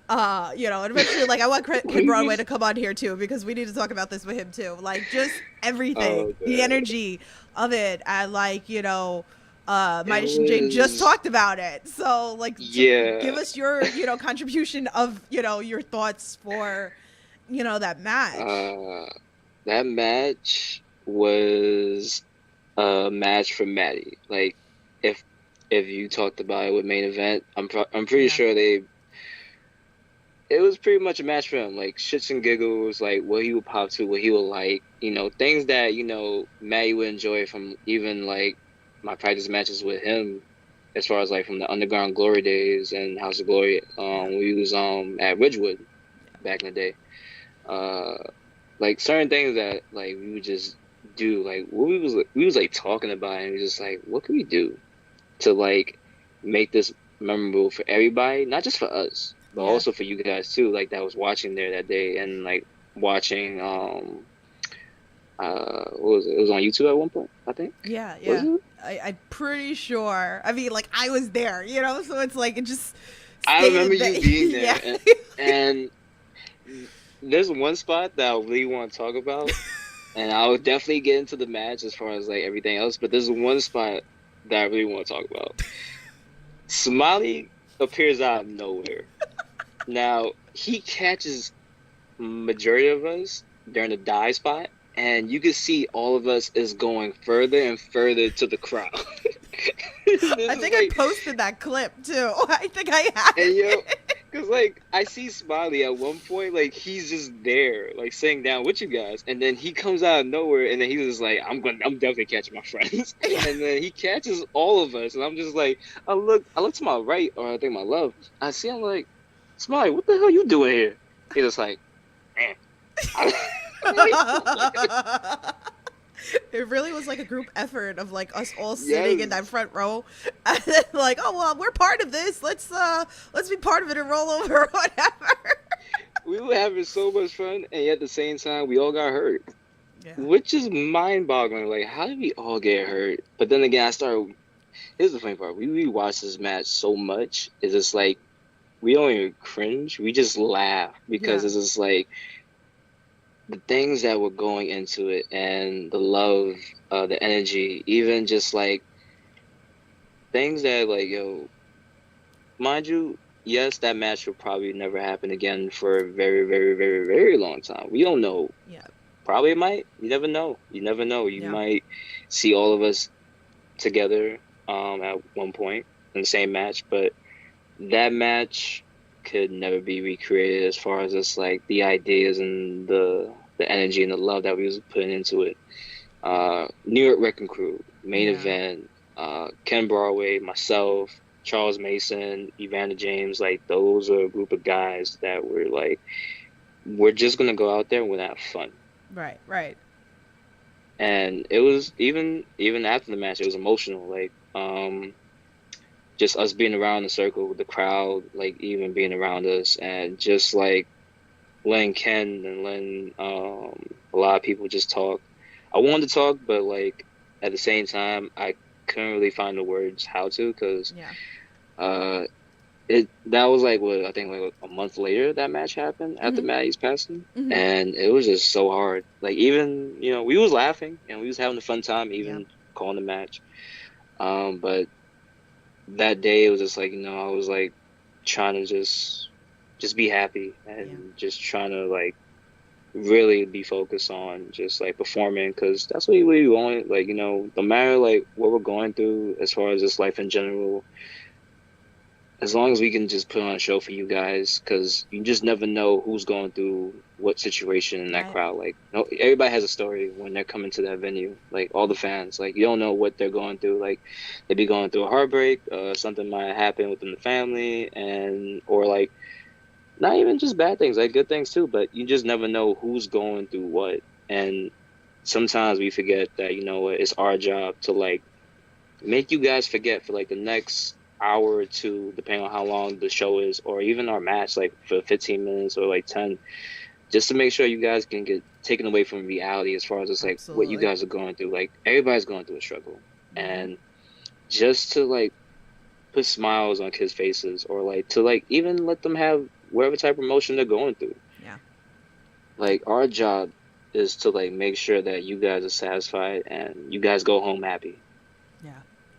And eventually, like, I want Kid Broadway to come on here, too, because we need to talk about this with him, too. Like, just everything, the energy of it, and, like, Midas and Jake just talked about it. So, like, give us your, contribution of, your thoughts for, that match. That match was a match for Maddie. Like, if you talked about it with Main Event, I'm pretty sure it was pretty much a match for him. Like, shits and giggles, like, what he would pop to, what he would like, things that, Maddie would enjoy from even, like, my practice matches with him, as far as, like, from the Underground Glory days and House of Glory, when we was at Ridgewood back in the day. Like, certain things that, like, we would just do, like, what we was, like, talking about, and we was just, like, what can we do to, like, make this memorable for everybody, not just for us, but also for you guys too, like that was watching there that day and like watching what was it? It was on YouTube at one point, I think. Yeah. Was it? I'm pretty sure. I mean, like, I was there, so it's like it just. I remember you being there, Yeah. and there's one spot that I really want to talk about, and I would definitely get into the match as far as like everything else. But there's one spot that I really want to talk about. Smiley appears out of nowhere. Now, he catches majority of us during the dive spot, and you can see all of us is going further and further to the crowd. I think I posted that clip, too. I think I have. And because, like, I see Smiley at one point, like, he's just there, like, sitting down with you guys, and then he comes out of nowhere, and then he's just like, I'm definitely catching my friends. And then he catches all of us, and I'm just like, I look to my right, or I think my left, I see him like, Smiley, what the hell you doing here? He's just like, man. Like, It really was like a group effort of like us all sitting in that yes. front row, and then like, oh well, we're part of this. Let's be part of it and roll over or whatever. We were having so much fun, and yet at the same time, we all got hurt, Yeah, which is mind-boggling. Like, how did we all get hurt? But then again, I started. Here's the funny part: we rewatched this match so much, it's just like we don't even cringe. We just laugh because yeah, it's just like the things that were going into it and the love, the energy, even just like things that like yo, mind you, yes, that match will probably never happen again for a very, very, very, very long time. We don't know. yeah, Probably it might. You never know. You never know. You yeah, might see all of us together at one point in the same match, but that match could never be recreated as far as just like the ideas and the energy and the love that we was putting into it. New York Wrecking Crew, main yeah. event, Ken Broadway, myself, Charles Mason, Evander James, like those are a group of guys that were like, we're just gonna go out there and we're gonna have fun. Right, right. And it was even after the match, it was emotional. Like, just us being around the circle, the crowd, like even being around us, and just like letting Ken and letting a lot of people just talk. I wanted to talk, but like at the same time, I couldn't really find the words how to because Yeah. uh, it that was like what I think like a month later that match happened after Mhm. Maddie's passing, Mhm. and it was just so hard. Like even we was laughing and we was having a fun time Yeah. even calling the match. But that day it was just like I was like trying to just be happy Yeah. and just trying to like really be focused on just like performing because that's what we want. Like no matter like what we're going through as far as just life in general, as long as we can just put on a show for you guys, because you just never know who's going through what situation in that Right. crowd. Like, no, everybody has a story when they're coming to that venue. Like all the fans, like you don't know what they're going through. Like they be going through a heartbreak, something might happen within the family, and or like not even just bad things, like good things too. But you just never know who's going through what, and sometimes we forget that it's our job to like make you guys forget for like the next hour or two, depending on how long the show is, or even our match, like for 15 minutes or like 10, just to make sure you guys can get taken away from reality as far as it's like what you Absolutely. guys are going through. Like everybody's going through a struggle, Mhm. and just to like put smiles on kids' faces, or like to like even let them have whatever type of emotion they're going through. Yeah. Like our job is to like make sure that you guys are satisfied and you guys go home happy. Yeah.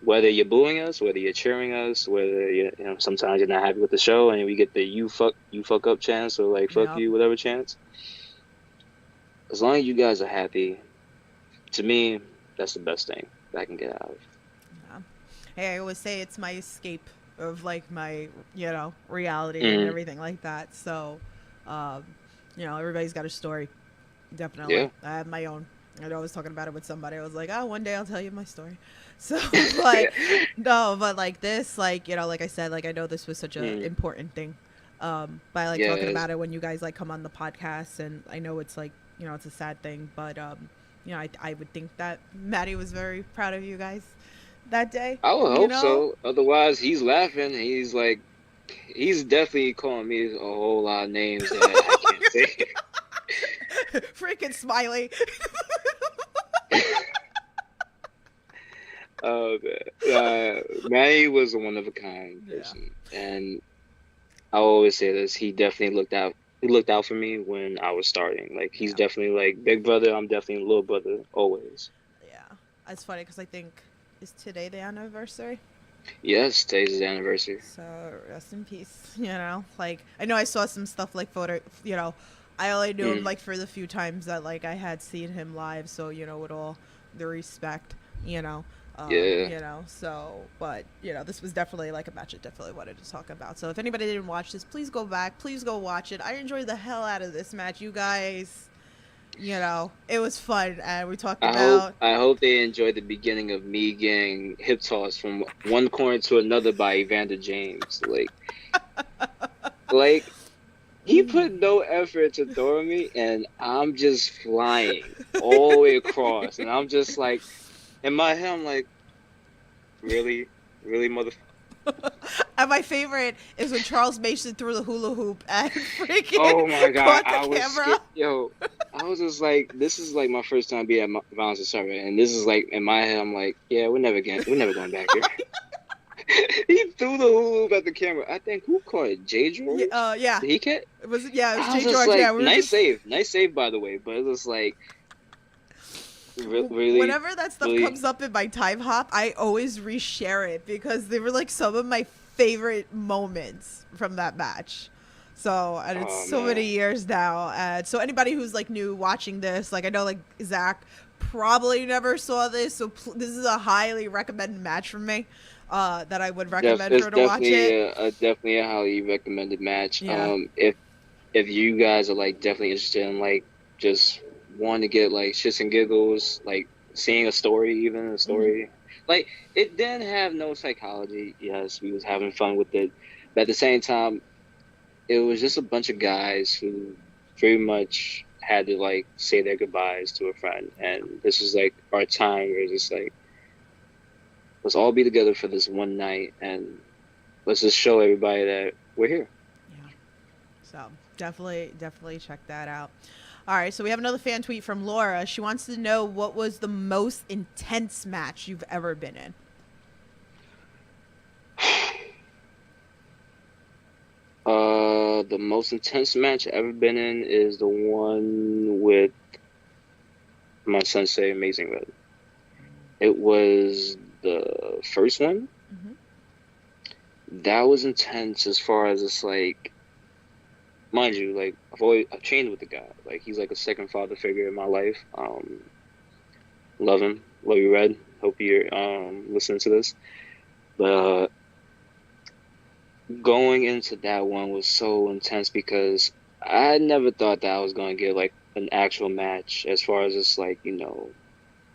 Whether you're booing us, whether you're cheering us, whether sometimes you're not happy with the show and we get the you fuck up chance or like fuck Yep. you whatever chance. As long as you guys are happy, to me, that's the best thing that I can get out of. Yeah. Hey, I always say it's my escape of like my, reality and Mm, everything like that. So, um, everybody's got a story. Definitely. yeah. I have my own. I know I was talking about it with somebody. I was like, oh, one day I'll tell you my story. So, like, no, but like this, like, like I said, like, I know this was such a Mm, important thing. But I like talking yes. about it when you guys like come on the podcast. And I know it's like, it's a sad thing, but, I would think that Maddie was very proud of you guys that day, I would you hope know? so. Otherwise, he's laughing. He's definitely calling me a whole lot of names that I can't say. Freaking Smiley. Manny was a one of a kind Yeah. person, and I always say this. He definitely looked out. He looked out for me when I was starting. Like he's Yeah. definitely like big brother. I'm definitely little brother always. Yeah. It's funny because I think, is today the anniversary? Yes, today's his anniversary. So rest in peace. Like I know I saw some stuff like photo. I only knew him Mm, like for the few times that like I had seen him live. So with all the respect, you know, yeah. So but this was definitely like a match I definitely wanted to talk about. So if anybody didn't watch this, please go back. Please go watch it. I enjoyed the hell out of this match, you guys. It was fun, and we talked I hope about. I hope they enjoyed the beginning of me getting hip tossed from one corner to another by Evander James. Like He put no effort to throw me, and I'm just flying all the way across, and I'm just like, in my head, I'm like, really, really, mother. And my favorite is when Charles Mason threw the hula hoop and Oh my freaking God, caught the I was scared. camera. Yo, I was just like, this is like my first time being at Violence and Server, and this is like in my head, I'm like, yeah, we're never going back here. He threw the hula hoop at the camera. I think who caught it? Jay Yeah, George? yeah. Did he catch? It was it was I Jay was just George. Yeah, like, we were just nice save by the way, but it was like really, whenever that stuff really. comes up in my time hop, I always reshare it because they were like some of my favorite moments from that match. So, and it's Oh so many man, years now. And so anybody who's like new watching this, like I know like Zach probably never saw this, so this is a highly recommended match from me. That I would recommend it's her to watch it. definitely a highly recommended match. Yeah. If you guys are like definitely interested in like just wanting to get like shits and giggles, like seeing a story, even a Hmm. story, like it didn't have no psychology. Yes, we was having fun with it, but at the same time, it was just a bunch of guys who pretty much had to like say their goodbyes to a friend, and this was like our time where it's just like let's all be together for this one night, and let's just show everybody that we're here. Yeah. So definitely check that out. All right, so we have another fan tweet from Laura. She wants to know what was the most intense match you've ever been in. The most intense match I've ever been in is the one with my sensei, Amazing Red. It was the first one. Hmm. That was intense as far as it's like, mind you, like I've trained with the guy. Like he's like a second father figure in my life. Love him, love you, Red. Hope you're listening to this. But going into that one was so intense because I never thought that I was going to get like an actual match as far as it's like,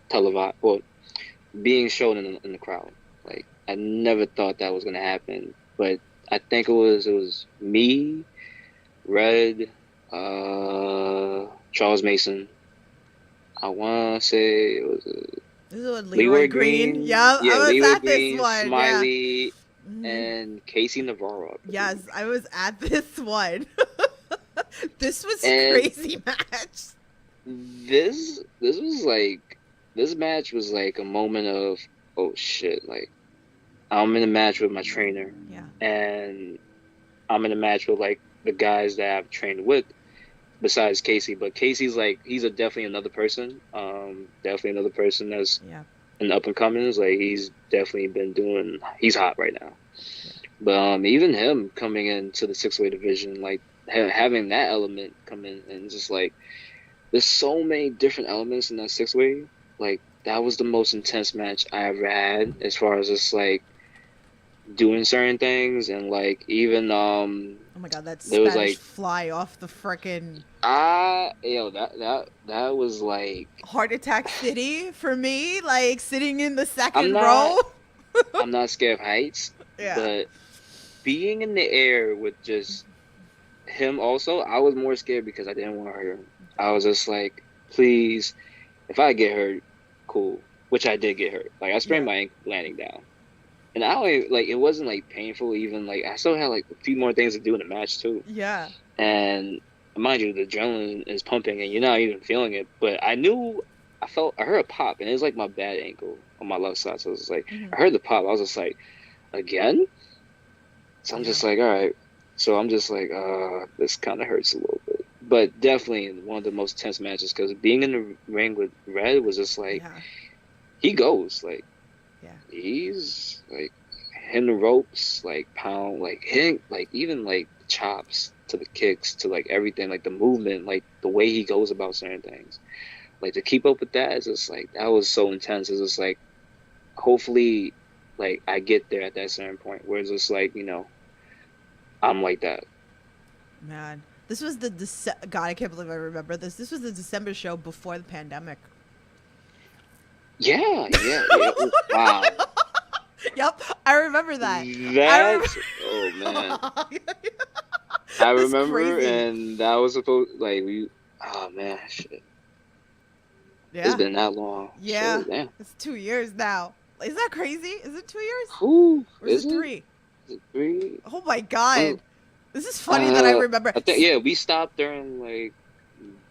televised, well, being shown in the crowd. Like I never thought that was going to happen, but I think it was me, Red, Charles Mason. I want to say it was This is with Leroy Leroy Green. Green. Yeah, Yeah, I was Leroy at this Green, one. Yeah. Smiley, Hmm. and Casey Navarro, I Yes, believe. I was at this one. This was And crazy match. this was like this match was like a moment of oh shit, like I'm in a match with my trainer Yeah. and I'm in a match with like the guys that I've trained with besides Casey, but Casey's like he's definitely another person. Definitely another person that's Yeah. an up and comings. Like he's definitely he's hot right now. Yeah. But even him coming into the 6-weight division, like having that element come in and just like there's so many different elements in that 6-weight. Like that was the most intense match I ever had as far as just like doing certain things and like even Oh my god, that there was Spanish like fly off the frickin' that was like Heart Attack City for me, like sitting in the I'm second not row. I'm not scared of heights, Yeah. but being in the air with just him also, I was more scared because I didn't want to hurt him. I was just like, please, if I get hurt, cool. Which I did get hurt. Like I sprained Yeah. my ankle landing down, and I don't even, like it wasn't like painful. Even like I still had like a few more things to do in the match too. Yeah. And mind you, the adrenaline is pumping, and you're not even feeling it. But I knew, I heard a pop, and it was like my bad ankle on my left side. So it was like Hmm. I heard the pop. I was just like, again. So I'm Yeah. just like, all right. So I'm just like, this kind of hurts a little bit. But definitely one of the most tense matches because being in the ring with Red was just like, Yeah. he goes. Like, Yeah. he's like, hitting the ropes, like, pound, like, hitting, like, even like chops to the kicks to like everything, like the movement, like the way he goes about certain things. Like, to keep up with that is just like, that was so intense. It's just like, hopefully, like, I get there at that certain point where it's just like, I'm like that. Man, this was the God. I can't believe I remember this. This was the December show before the pandemic. Yeah, yeah, yeah. Ooh, wow. Yep, I remember that. I That's, oh man. remember. I That's remember, crazy. and that was supposed like we. Oh man, shit. It's Yeah. been that long. Yeah. Shit, damn. It's 2 years now. Is that crazy? Is it 2 years? Who Or is is it it? three? Is it three? Oh my god. When, This is funny that I remember. I think yeah, we stopped during like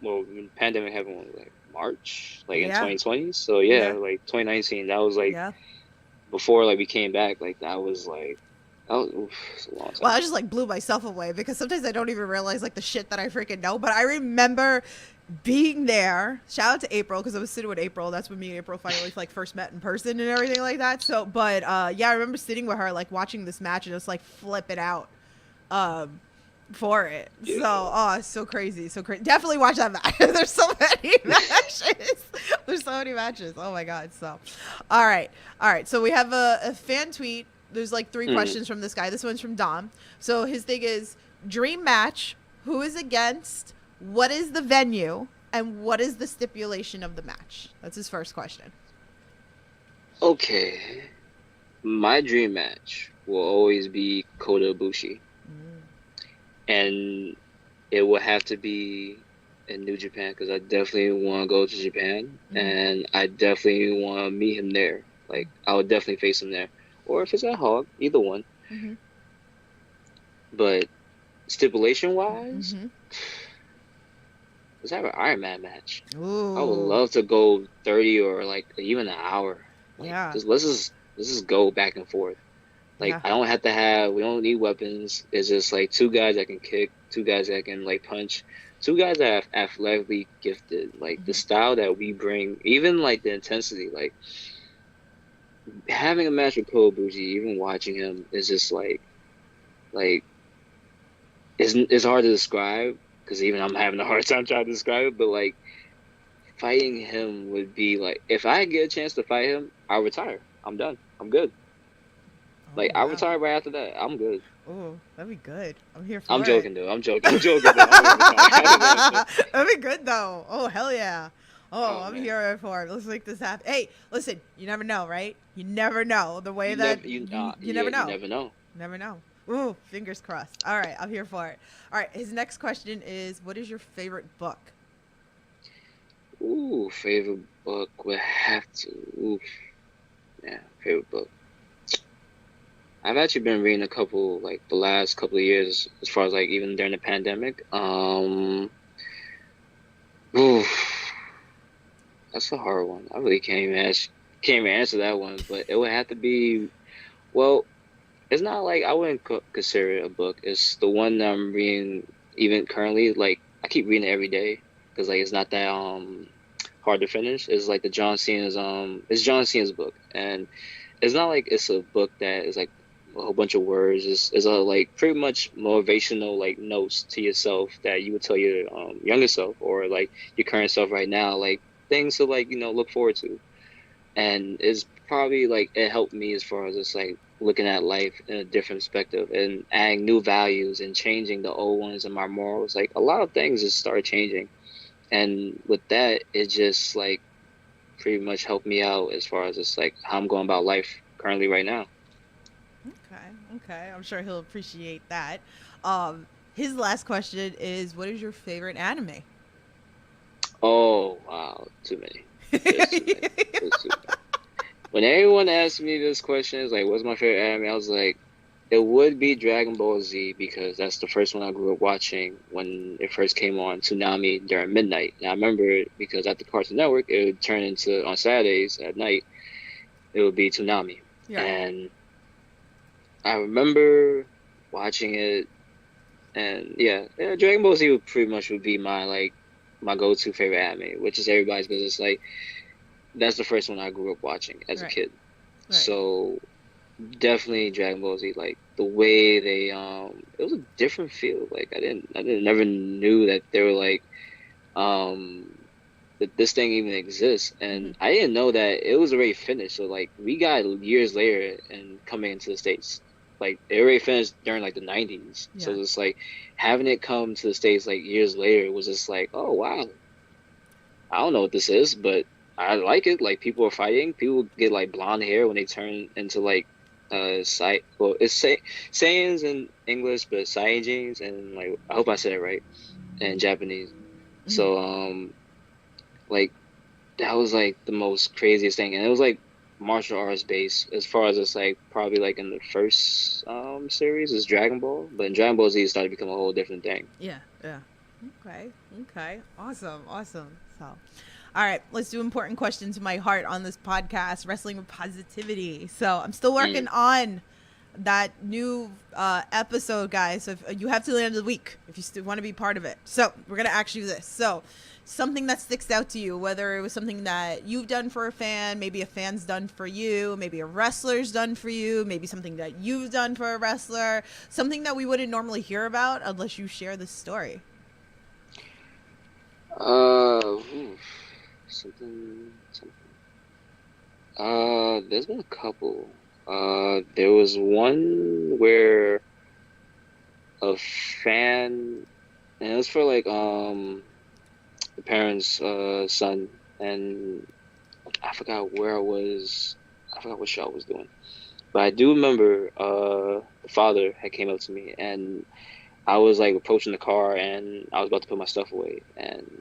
well, when pandemic happened like March, like in Yeah. 2020. So yeah, Yeah. like 2019. That was like Yeah. before like we came back. Like that was like that was oof, it's a long Well, time. I just like blew myself away because sometimes I don't even realize like the shit that I freaking know. But I remember being there. Shout out to April because I was sitting with April. That's when me and April finally like first met in person and everything like that. So, but yeah, I remember sitting with her like watching this match and just like flipping out um, for it. So, Yeah. oh, it's so crazy, so crazy. Definitely watch that match. There's so many matches. There's so many matches. Oh my god. So, all right, all right. So we have a fan tweet. There's like three Mm. questions from this guy. This one's from Dom. So his thing is dream match. Who is against? What is the venue? And what is the stipulation of the match? That's his first question. Okay, my dream match will always be Kota Ibushi, and it will have to be in New Japan because I definitely want to go to Japan, and I definitely want to meet him there. Like I would definitely face him there, or if it's at Hog, either one. Mm-hmm. But stipulation wise, Mm-hmm. let's have an Iron Man match. I would Ooh. love to go 30 or like even an hour. Like Yeah. just let's just go back and forth. Like Yeah. I don't have to have we don't need weapons. It's just like two guys that can kick, two guys that can like punch, two guys that are athletically gifted. Like the style that we bring, even like the intensity, like having a match with Kobushi, even watching him is just like it's hard to describe because even I'm having a hard time trying to describe it. But like fighting him would be like if I get a chance to fight him, I'll retire. I'm done. I'm good. Oh, Like I'll wow. retire right after that. I'm good. Ooh, that'd be good. I'm here for I'm it. joking though. I'm joking. I'm joking though. I'm gonna retire after that, but That'd be good though. Oh hell yeah. Oh, oh I'm man, here for it. Let's make this happen. Hey, listen, you never know, right? You never know the way that you yeah, never you know. never know. Never know. Ooh, fingers crossed. All right, I'm here for it. All right, his next question is, what is your favorite book? Ooh, favorite book would have to. Ooh, yeah, favorite book. I've actually been reading a couple like the last couple of years, as far as like even during the pandemic. Ooh, that's a hard one. I really can't even answer that one, but it would have to be. Well, it's not like I wouldn't consider it a book. It's the one that I'm reading even currently. Like I keep reading it every day because like it's not that hard to finish. It's like the John Cena's it's John Cena's book, and it's not like it's a book that is like a whole bunch of words. It's a like pretty much motivational like notes to yourself that you would tell your younger self or like your current self right now, like things to like look forward to. And it's probably like it helped me as far as just like looking at life in a different perspective and adding new values and changing the old ones and my morals. Like a lot of things just started changing, and with that, it just like pretty much helped me out as far as just like how I'm going about life currently right now. Okay, okay. I'm sure he'll appreciate that. His last question is, what is your favorite anime? Oh wow, too many. There's too many. There's too many. When everyone asks me this question, is like, what's my favorite anime? I was like, it would be Dragon Ball Z because that's the first one I grew up watching when it first came on Toonami during midnight. And I remember it because at the Cartoon Network, it would turn into on Saturdays at night. It would be Toonami, Yeah. and I remember watching it, and yeah, Dragon Ball Z would be my like my go-to favorite anime, which is everybody's business. Like that's the first one I grew up watching as a Right. kid. Right. So definitely Dragon Ball Z. Like the way they it was a different feel. Like I never knew that they were like um that this thing even exists, and I didn't know that it was already finished. So like we got years later and coming into the States. Like it already finished during like the 90s. So Yeah. it's like having it come to the States like years later was just like, oh wow, I don't know what this is, but I like it. Like people are fighting. People get like blonde hair when they turn into like well, it's Saiyans in English, but Saiyajins, and like I hope I said it right, in Japanese. Mhm. So like that was like the most craziest thing, and it was like martial arts based as far as it's like probably like in the first series is Dragon Ball, but in Dragon Ball Z it started to become a whole different thing. Yeah, yeah. Okay, okay. Awesome, awesome. So, all right, let's do important questions to my heart on this podcast, Wrestling with Positivity. So, I'm still working Mm. on that new episode, guys. So, if you have to the end of the week if you still want to be part of it. So, we're going to ask you this. So, something that sticks out to you, whether it was something that you've done for a fan, maybe a fan's done for you, maybe a wrestler's done for you, maybe something that you've done for a wrestler, something that we wouldn't normally hear about unless you share the story. Oof, something. There's been a couple. There was one where a fan, and it was for like the parents' son, and I forgot where I was. I forgot what show I was doing, but I do remember the father had came up to me, and I was like approaching the car, and I was about to put my stuff away, and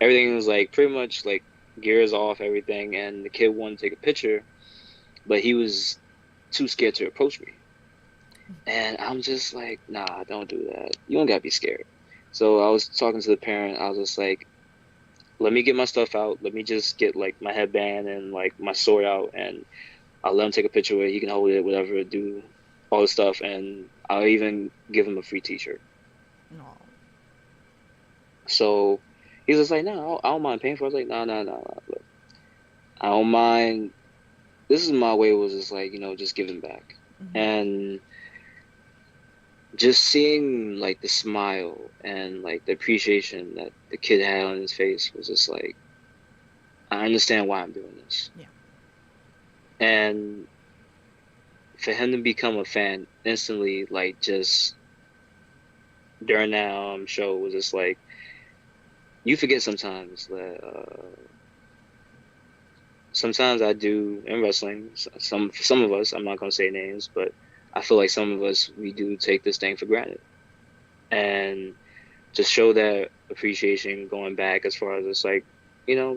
everything was like pretty much like gears off, everything, and the kid wanted to take a picture, but he was too scared to approach me. And I'm just like, nah, don't do that. You don't gotta be scared. So I was talking to the parent. I was just like, let me get my stuff out. Let me just get like my headband and like my sword out, and I'll let him take a picture where he can hold it, whatever, do all the stuff, and I'll even give him a free T-shirt. No. So he's just like, no, I don't mind paying for it. I was like, no, no, no, no. Look, I don't mind. This is my way, was just like, just giving back. Mm-hmm. And just seeing like the smile and like the appreciation that the kid had on his face was just like, I understand why I'm doing this. Yeah. And for him to become a fan instantly, like just during that show, was just like, you forget sometimes that sometimes I do in wrestling. Some of us, I'm not gonna say names, but I feel like some of us, we do take this thing for granted, and to show that appreciation going back as far as it's like,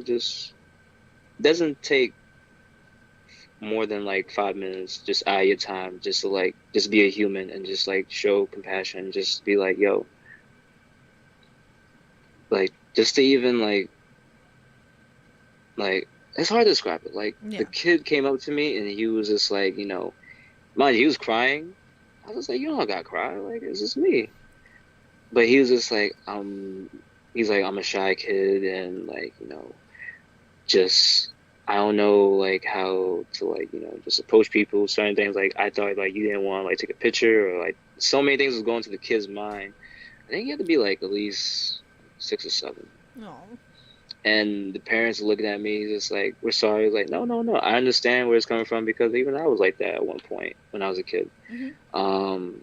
just doesn't take more than like 5 minutes just out of your time, just to like just be a human and just like show compassion, just be like, yo, like just to even like it's hard to describe it. Like Yeah. the kid came up to me and he was just like, mind you, he was crying. I was like, you don't gotta cry, like it's just me. But he was just like, he's like, I'm a shy kid, and like, just I don't know like how to like, just approach people, certain things. Like I thought like you didn't want to like take a picture, or like so many things was going to the kid's mind. I think he had to be like at least 6 or 7. No. And the parents looking at me just like, we're sorry. Like, no, no, no. I understand where it's coming from, because even I was like that at one point when I was a kid. Mm-hmm.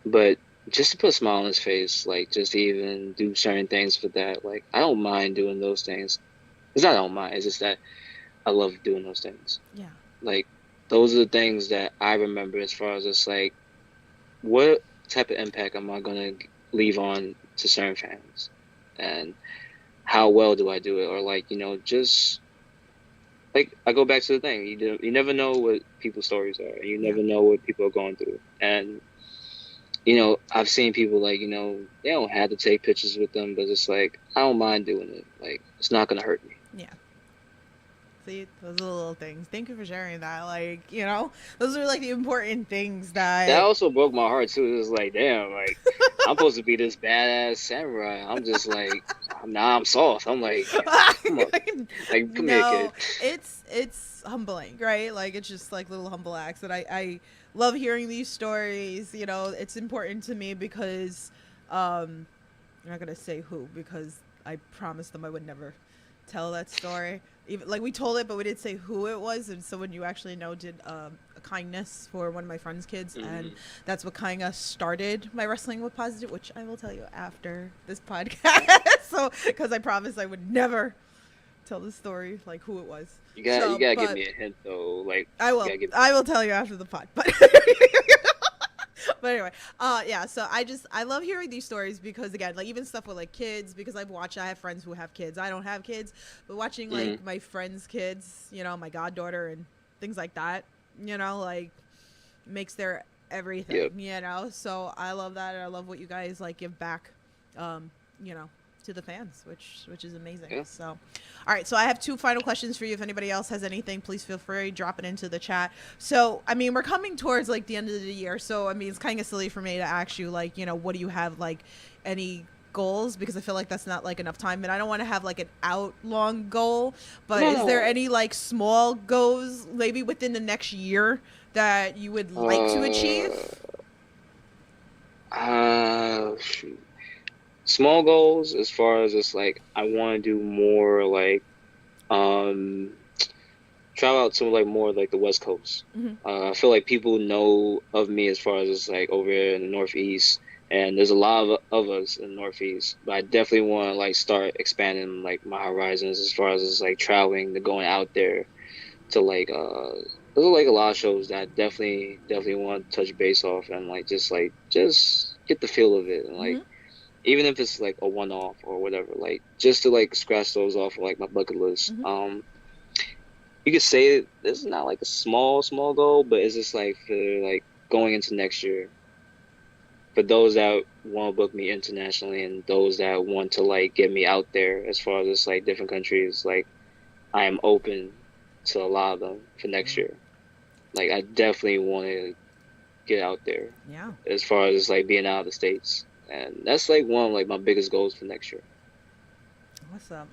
But just to put a smile on his face, like just to even do certain things for that, like I don't mind doing those things. It's not I don't mind, it's just that I love doing those things. Yeah. Like those are the things that I remember as far as it's like, what type of impact am I gonna leave on to certain fans, and how well do I do it? Or like, just like I go back to the thing, you never know what people's stories are, and you never know what people are going through. And I've seen people like, they don't have to take pictures with them, but it's like, I don't mind doing it. Like, it's not gonna hurt me. Yeah. See, those are the little things. Thank you for sharing that. Like, those are like the important things that. That also broke my heart too. It was like, damn, like I'm supposed to be this badass samurai. I'm just like, I'm soft. I'm like, come on, like come here, kid. It's humbling, right? Like it's just like little humble acts that I love hearing these stories. It's important to me because I'm not gonna say who, because I promised them I would never tell that story. Even like we told it, but we didn't say who it was. And someone you actually know did a kindness for one of my friend's kids, and that's what kind of started my Wrestling with Positive, which I will tell you after this podcast. So because I promised I would never tell the story, like who it was. You gotta give But me a hint though. Like I you will. gotta give. I will tell you after the pod. But but anyway, yeah. So I love hearing these stories because again, like even stuff with like kids, because I've watched. I have friends who have kids. I don't have kids, but watching Mm, like my friends' kids, my goddaughter and things like that, like makes their everything. yep. So I love that. And I love what you guys like give back, um, you know, to the fans, which is amazing. Yeah. So, all right. So I have two final questions for you. If anybody else has anything, please feel free drop it into the chat. So I mean, we're coming towards like the end of the year. So I mean, it's kind of silly for me to ask you like, what do you have like any goals, because I feel like that's not like enough time, and I don't want to have like an out long goal, but is there No. any like small goals maybe within the next year that you would like to achieve? Shoot. Small goals as far as it's like I want to do more like um travel out to like more like the West Coast. Hmm. I feel like people know of me as far as it's like over here in the Northeast, and there's a lot of us in the Northeast. But I definitely want to like start expanding like my horizons as far as it's like traveling, to going out there to like there's like a lot of shows that I definitely want to touch base off and like just get the feel of it, and like Hmm. even if it's like a one off or whatever, like just to like scratch those off of like my bucket list. Hmm. You could say this is not like a small goal, but it's just like for like going into next year. For those that want to book me internationally and those that want to like get me out there as far as just like different countries, like I am open to a lot of them for next year. Like I definitely want to get out there Yeah. as far as like being out of the States. And that's like one of like my biggest goals for next year.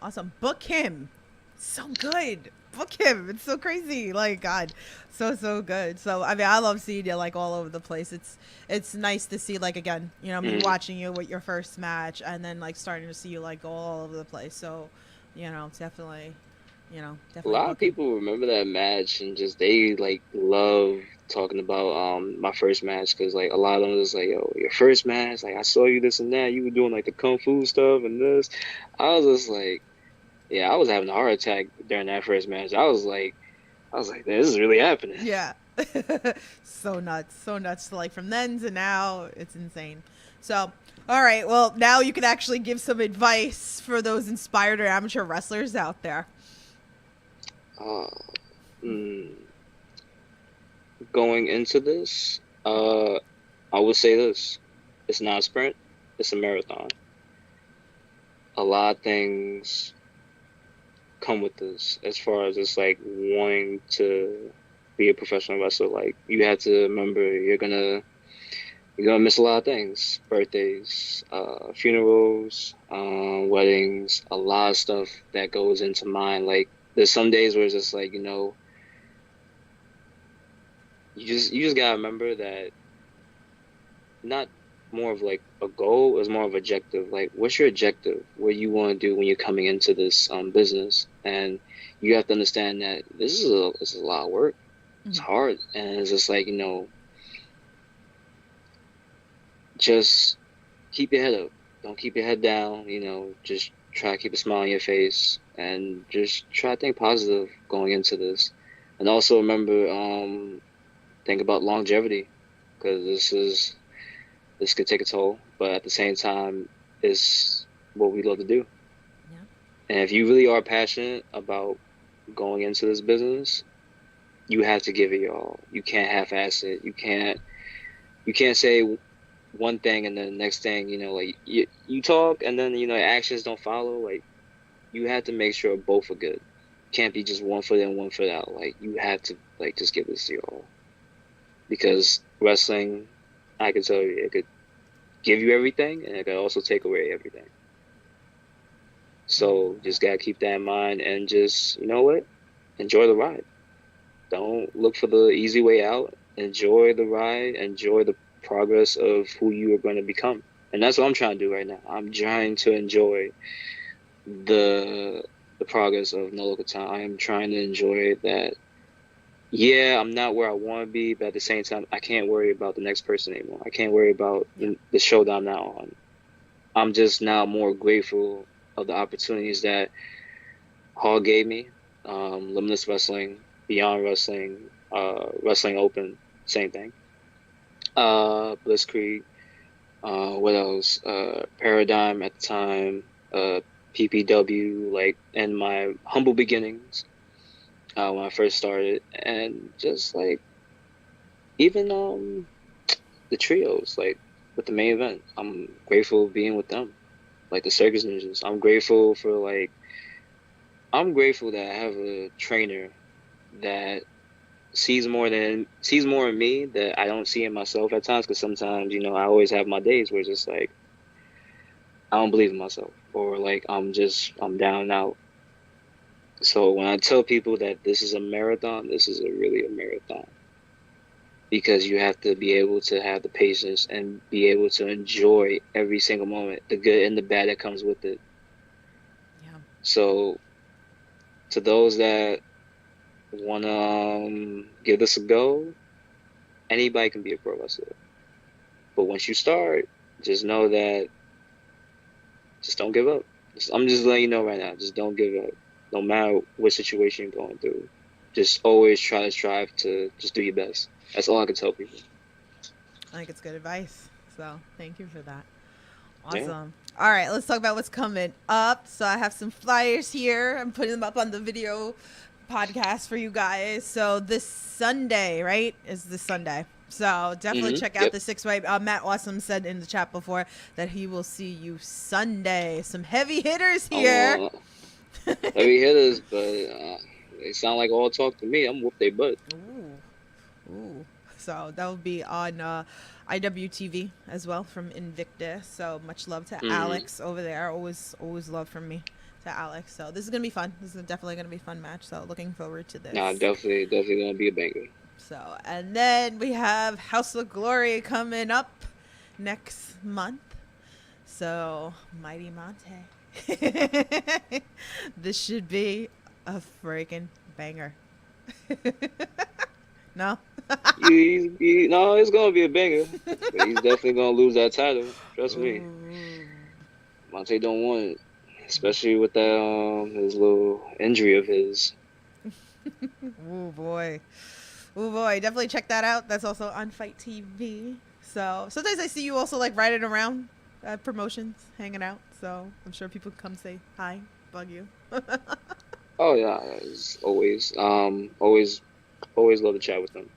Awesome. Book him. So good. Book him. It's so crazy. Like God, so good. So I mean, I love seeing you like all over the place. It's nice to see like again, me Mhm. watching you with your first match, and then like starting to see you like go all over the place. So, definitely, A definitely lot of book him. people remember that match and just they like love talking about my first match, because like a lot of them was like, yo, your first match, like I saw you this and that, you were doing like the kung fu stuff and this. I was just like, yeah, I was having a heart attack during that first match. I was like, this is really happening. Yeah. So nuts. So nuts. Like from then to now, it's insane. So, all right. Well, now you can actually give some advice for those inspired or amateur wrestlers out there. Uh, mm, Going into this, I would say this: it's not a sprint, it's a marathon. A lot of things come with this as far as it's like wanting to be a professional wrestler. Like you have to remember you're gonna miss a lot of things: birthdays, funerals, weddings, a lot of stuff that goes into mine. Like there's some days where it's just like you just gotta remember that not more of like a goal is more of objective. Like what's your objective? What you want to do when you're coming into this business? And you have to understand that this is a lot of work. It's Hmm. hard, and it's just like just keep your head up. Don't keep your head down. Just try to keep a smile on your face and just try to think positive going into this. And also remember, think about longevity, because this could take a toll, but at the same time, it's what we love to do. Yeah. And if you really are passionate about going into this business, you have to give it your all. You can't half-ass it. You can't say one thing and then the next thing, like you talk and then actions don't follow. Like you have to make sure both are good. Can't be just one foot in, one foot out. Like you have to like just give this your all, because wrestling, I can tell you, it could give you everything and it could also take away everything. So just gotta keep that in mind and just what, enjoy the ride. Don't look for the easy way out. Enjoy the ride. Enjoy the progress of who you are going to become. And that's what I'm trying to do right now. I'm trying to enjoy the progress of Nolo Kitano. I am trying to enjoy that. Yeah, I'm not where I want to be, but at the same time, I can't worry about the next person anymore. I can't worry about Yeah. the show that I'm now on. I'm just now more grateful of the opportunities that Hall gave me, Limitless Wrestling, Beyond Wrestling, Wrestling Open, same thing. Blitzkrieg, what else? Paradigm at the time, PPW, like in my humble beginnings, when I first started, and just like even the trios, like with the main event, I'm grateful being with them, like the Circus Ninjas. I'm grateful that I have a trainer that sees more in me that I don't see in myself at times. Because sometimes, I always have my days where it's just like I don't believe in myself, or like I'm down and out. So when I tell people that this is a marathon, this is really a marathon, because you have to be able to have the patience and be able to enjoy every single moment, the good and the bad that comes with it. Yeah. So to those that want to give this a go, anybody can be a pro wrestler. But once you start, just know that just don't give up. I'm just letting you know right now, just don't give up. No matter what situation you're going through, just always try to strive to just do your best. That's all I can tell people. I think it's good advice. So thank you for that. Yeah. Awesome. All right, let's talk about what's coming up. So I have some flyers here. I'm putting them up on the video podcast for you guys. So this Sunday, right, is this Sunday. So definitely check out Yep. the 6-way. Matt Awesome said in the chat before that he will see you Sunday. Some heavy hitters here. Heavy hitters, but they sound like all talk to me. I'm whoop their butt. Ooh. So that will be on IWTV as well from Invicta. So much love to Alex over there. Always love from me to Alex. So this is gonna be fun. This is definitely gonna be a fun match. So looking forward to this. Nah, definitely gonna be a banger. So and then we have House of Glory coming up next month. So Mighty Monte. This should be a freaking banger. No? No, it's gonna be a banger. But he's definitely gonna lose that title. Trust me. Monte don't want it, especially with that his little injury of his. Oh boy. Definitely check that out. That's also on Fight TV. So sometimes I see you also like riding around at promotions, hanging out. So I'm sure people come say hi, bug you. Oh yeah, it's always love to chat with them.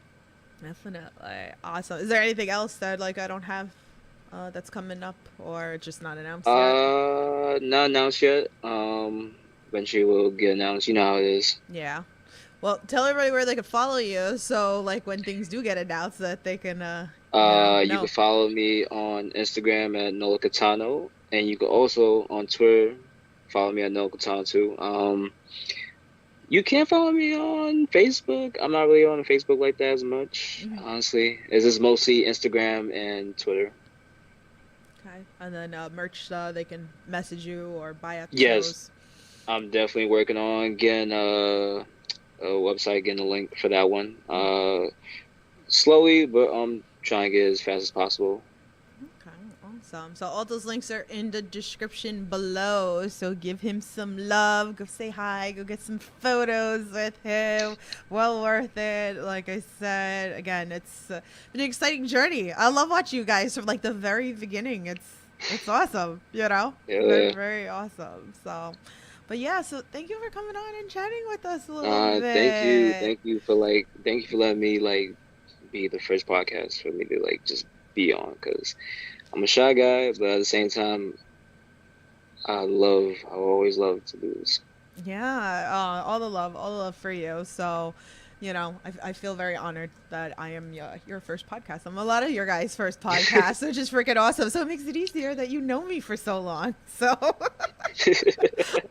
Definitely. Awesome. Is there anything else that like I don't have that's coming up or just not announced yet? Not announced yet. Eventually will get announced. You know how it is. Yeah. Well, tell everybody where they can follow you, so like when things do get announced, that they can. You can follow me on Instagram at Nolo Kitano, and you can also on Twitter follow me at Nolo Kitano too. You can follow me on Facebook. I'm not really on Facebook like that as much, honestly. It's just mostly Instagram and Twitter. Okay. And then merch, they can message you or buy at the Yes. shows. I'm definitely working on getting a website, getting a link for that one. Slowly, but I'm trying to get it as fast as possible. Okay, awesome. So all those links are in the description below. So give him some love. Go say hi. Go get some photos with him. Well worth it. Like I said, again, it's been an exciting journey. I love watching you guys from like the very beginning. It's awesome. Yeah. Very, very awesome. So. But yeah, so thank you for coming on and chatting with us a little bit. Thank you for letting me like be the first podcast for me to like just be on, because I'm a shy guy, but at the same time, I always love to do this. Yeah, all the love for you. So, I feel very honored that I am your first podcast. I'm a lot of your guys' first podcasts, which is freaking awesome. So it makes it easier that you know me for so long. So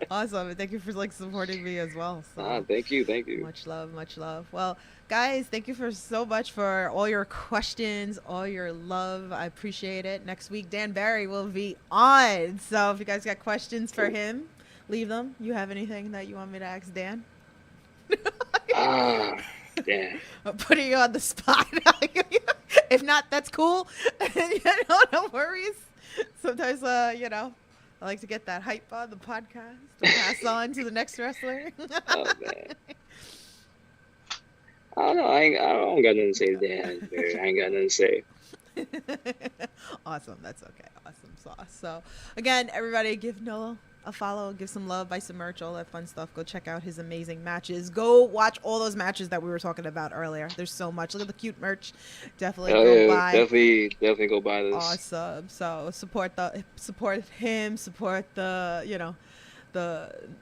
awesome. And thank you for like supporting me as well. So Thank you. much love. Well, guys, thank you so much for all your questions, all your love. I appreciate it. Next week, Dan Barry will be on. So if you guys got questions for him, leave them. You have anything that you want me to ask Dan? Damn. I'm putting you on the spot. If not, that's cool. No worries. Sometimes, I like to get that hype on the podcast to pass on to the next wrestler. Oh man. I don't know. I don't got nothing to say to Dan. I ain't got nothing to say. Awesome. That's okay. Awesome sauce. So, again, everybody give Nolo a follow, give some love, buy some merch, all that fun stuff. Go check out his amazing matches. Go watch all those matches that we were talking about earlier. There's so much. Look at the cute merch. Definitely Oh go yeah, buy. definitely go buy this. Awesome. So support him, support the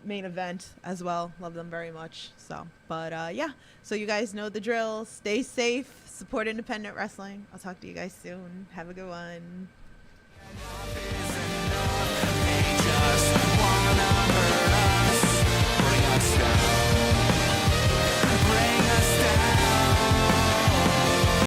main event as well. Love them very much. So, but yeah. So you guys know the drill. Stay safe. Support independent wrestling. I'll talk to you guys soon. Have a good one. Just wanna hurt us, bring us down.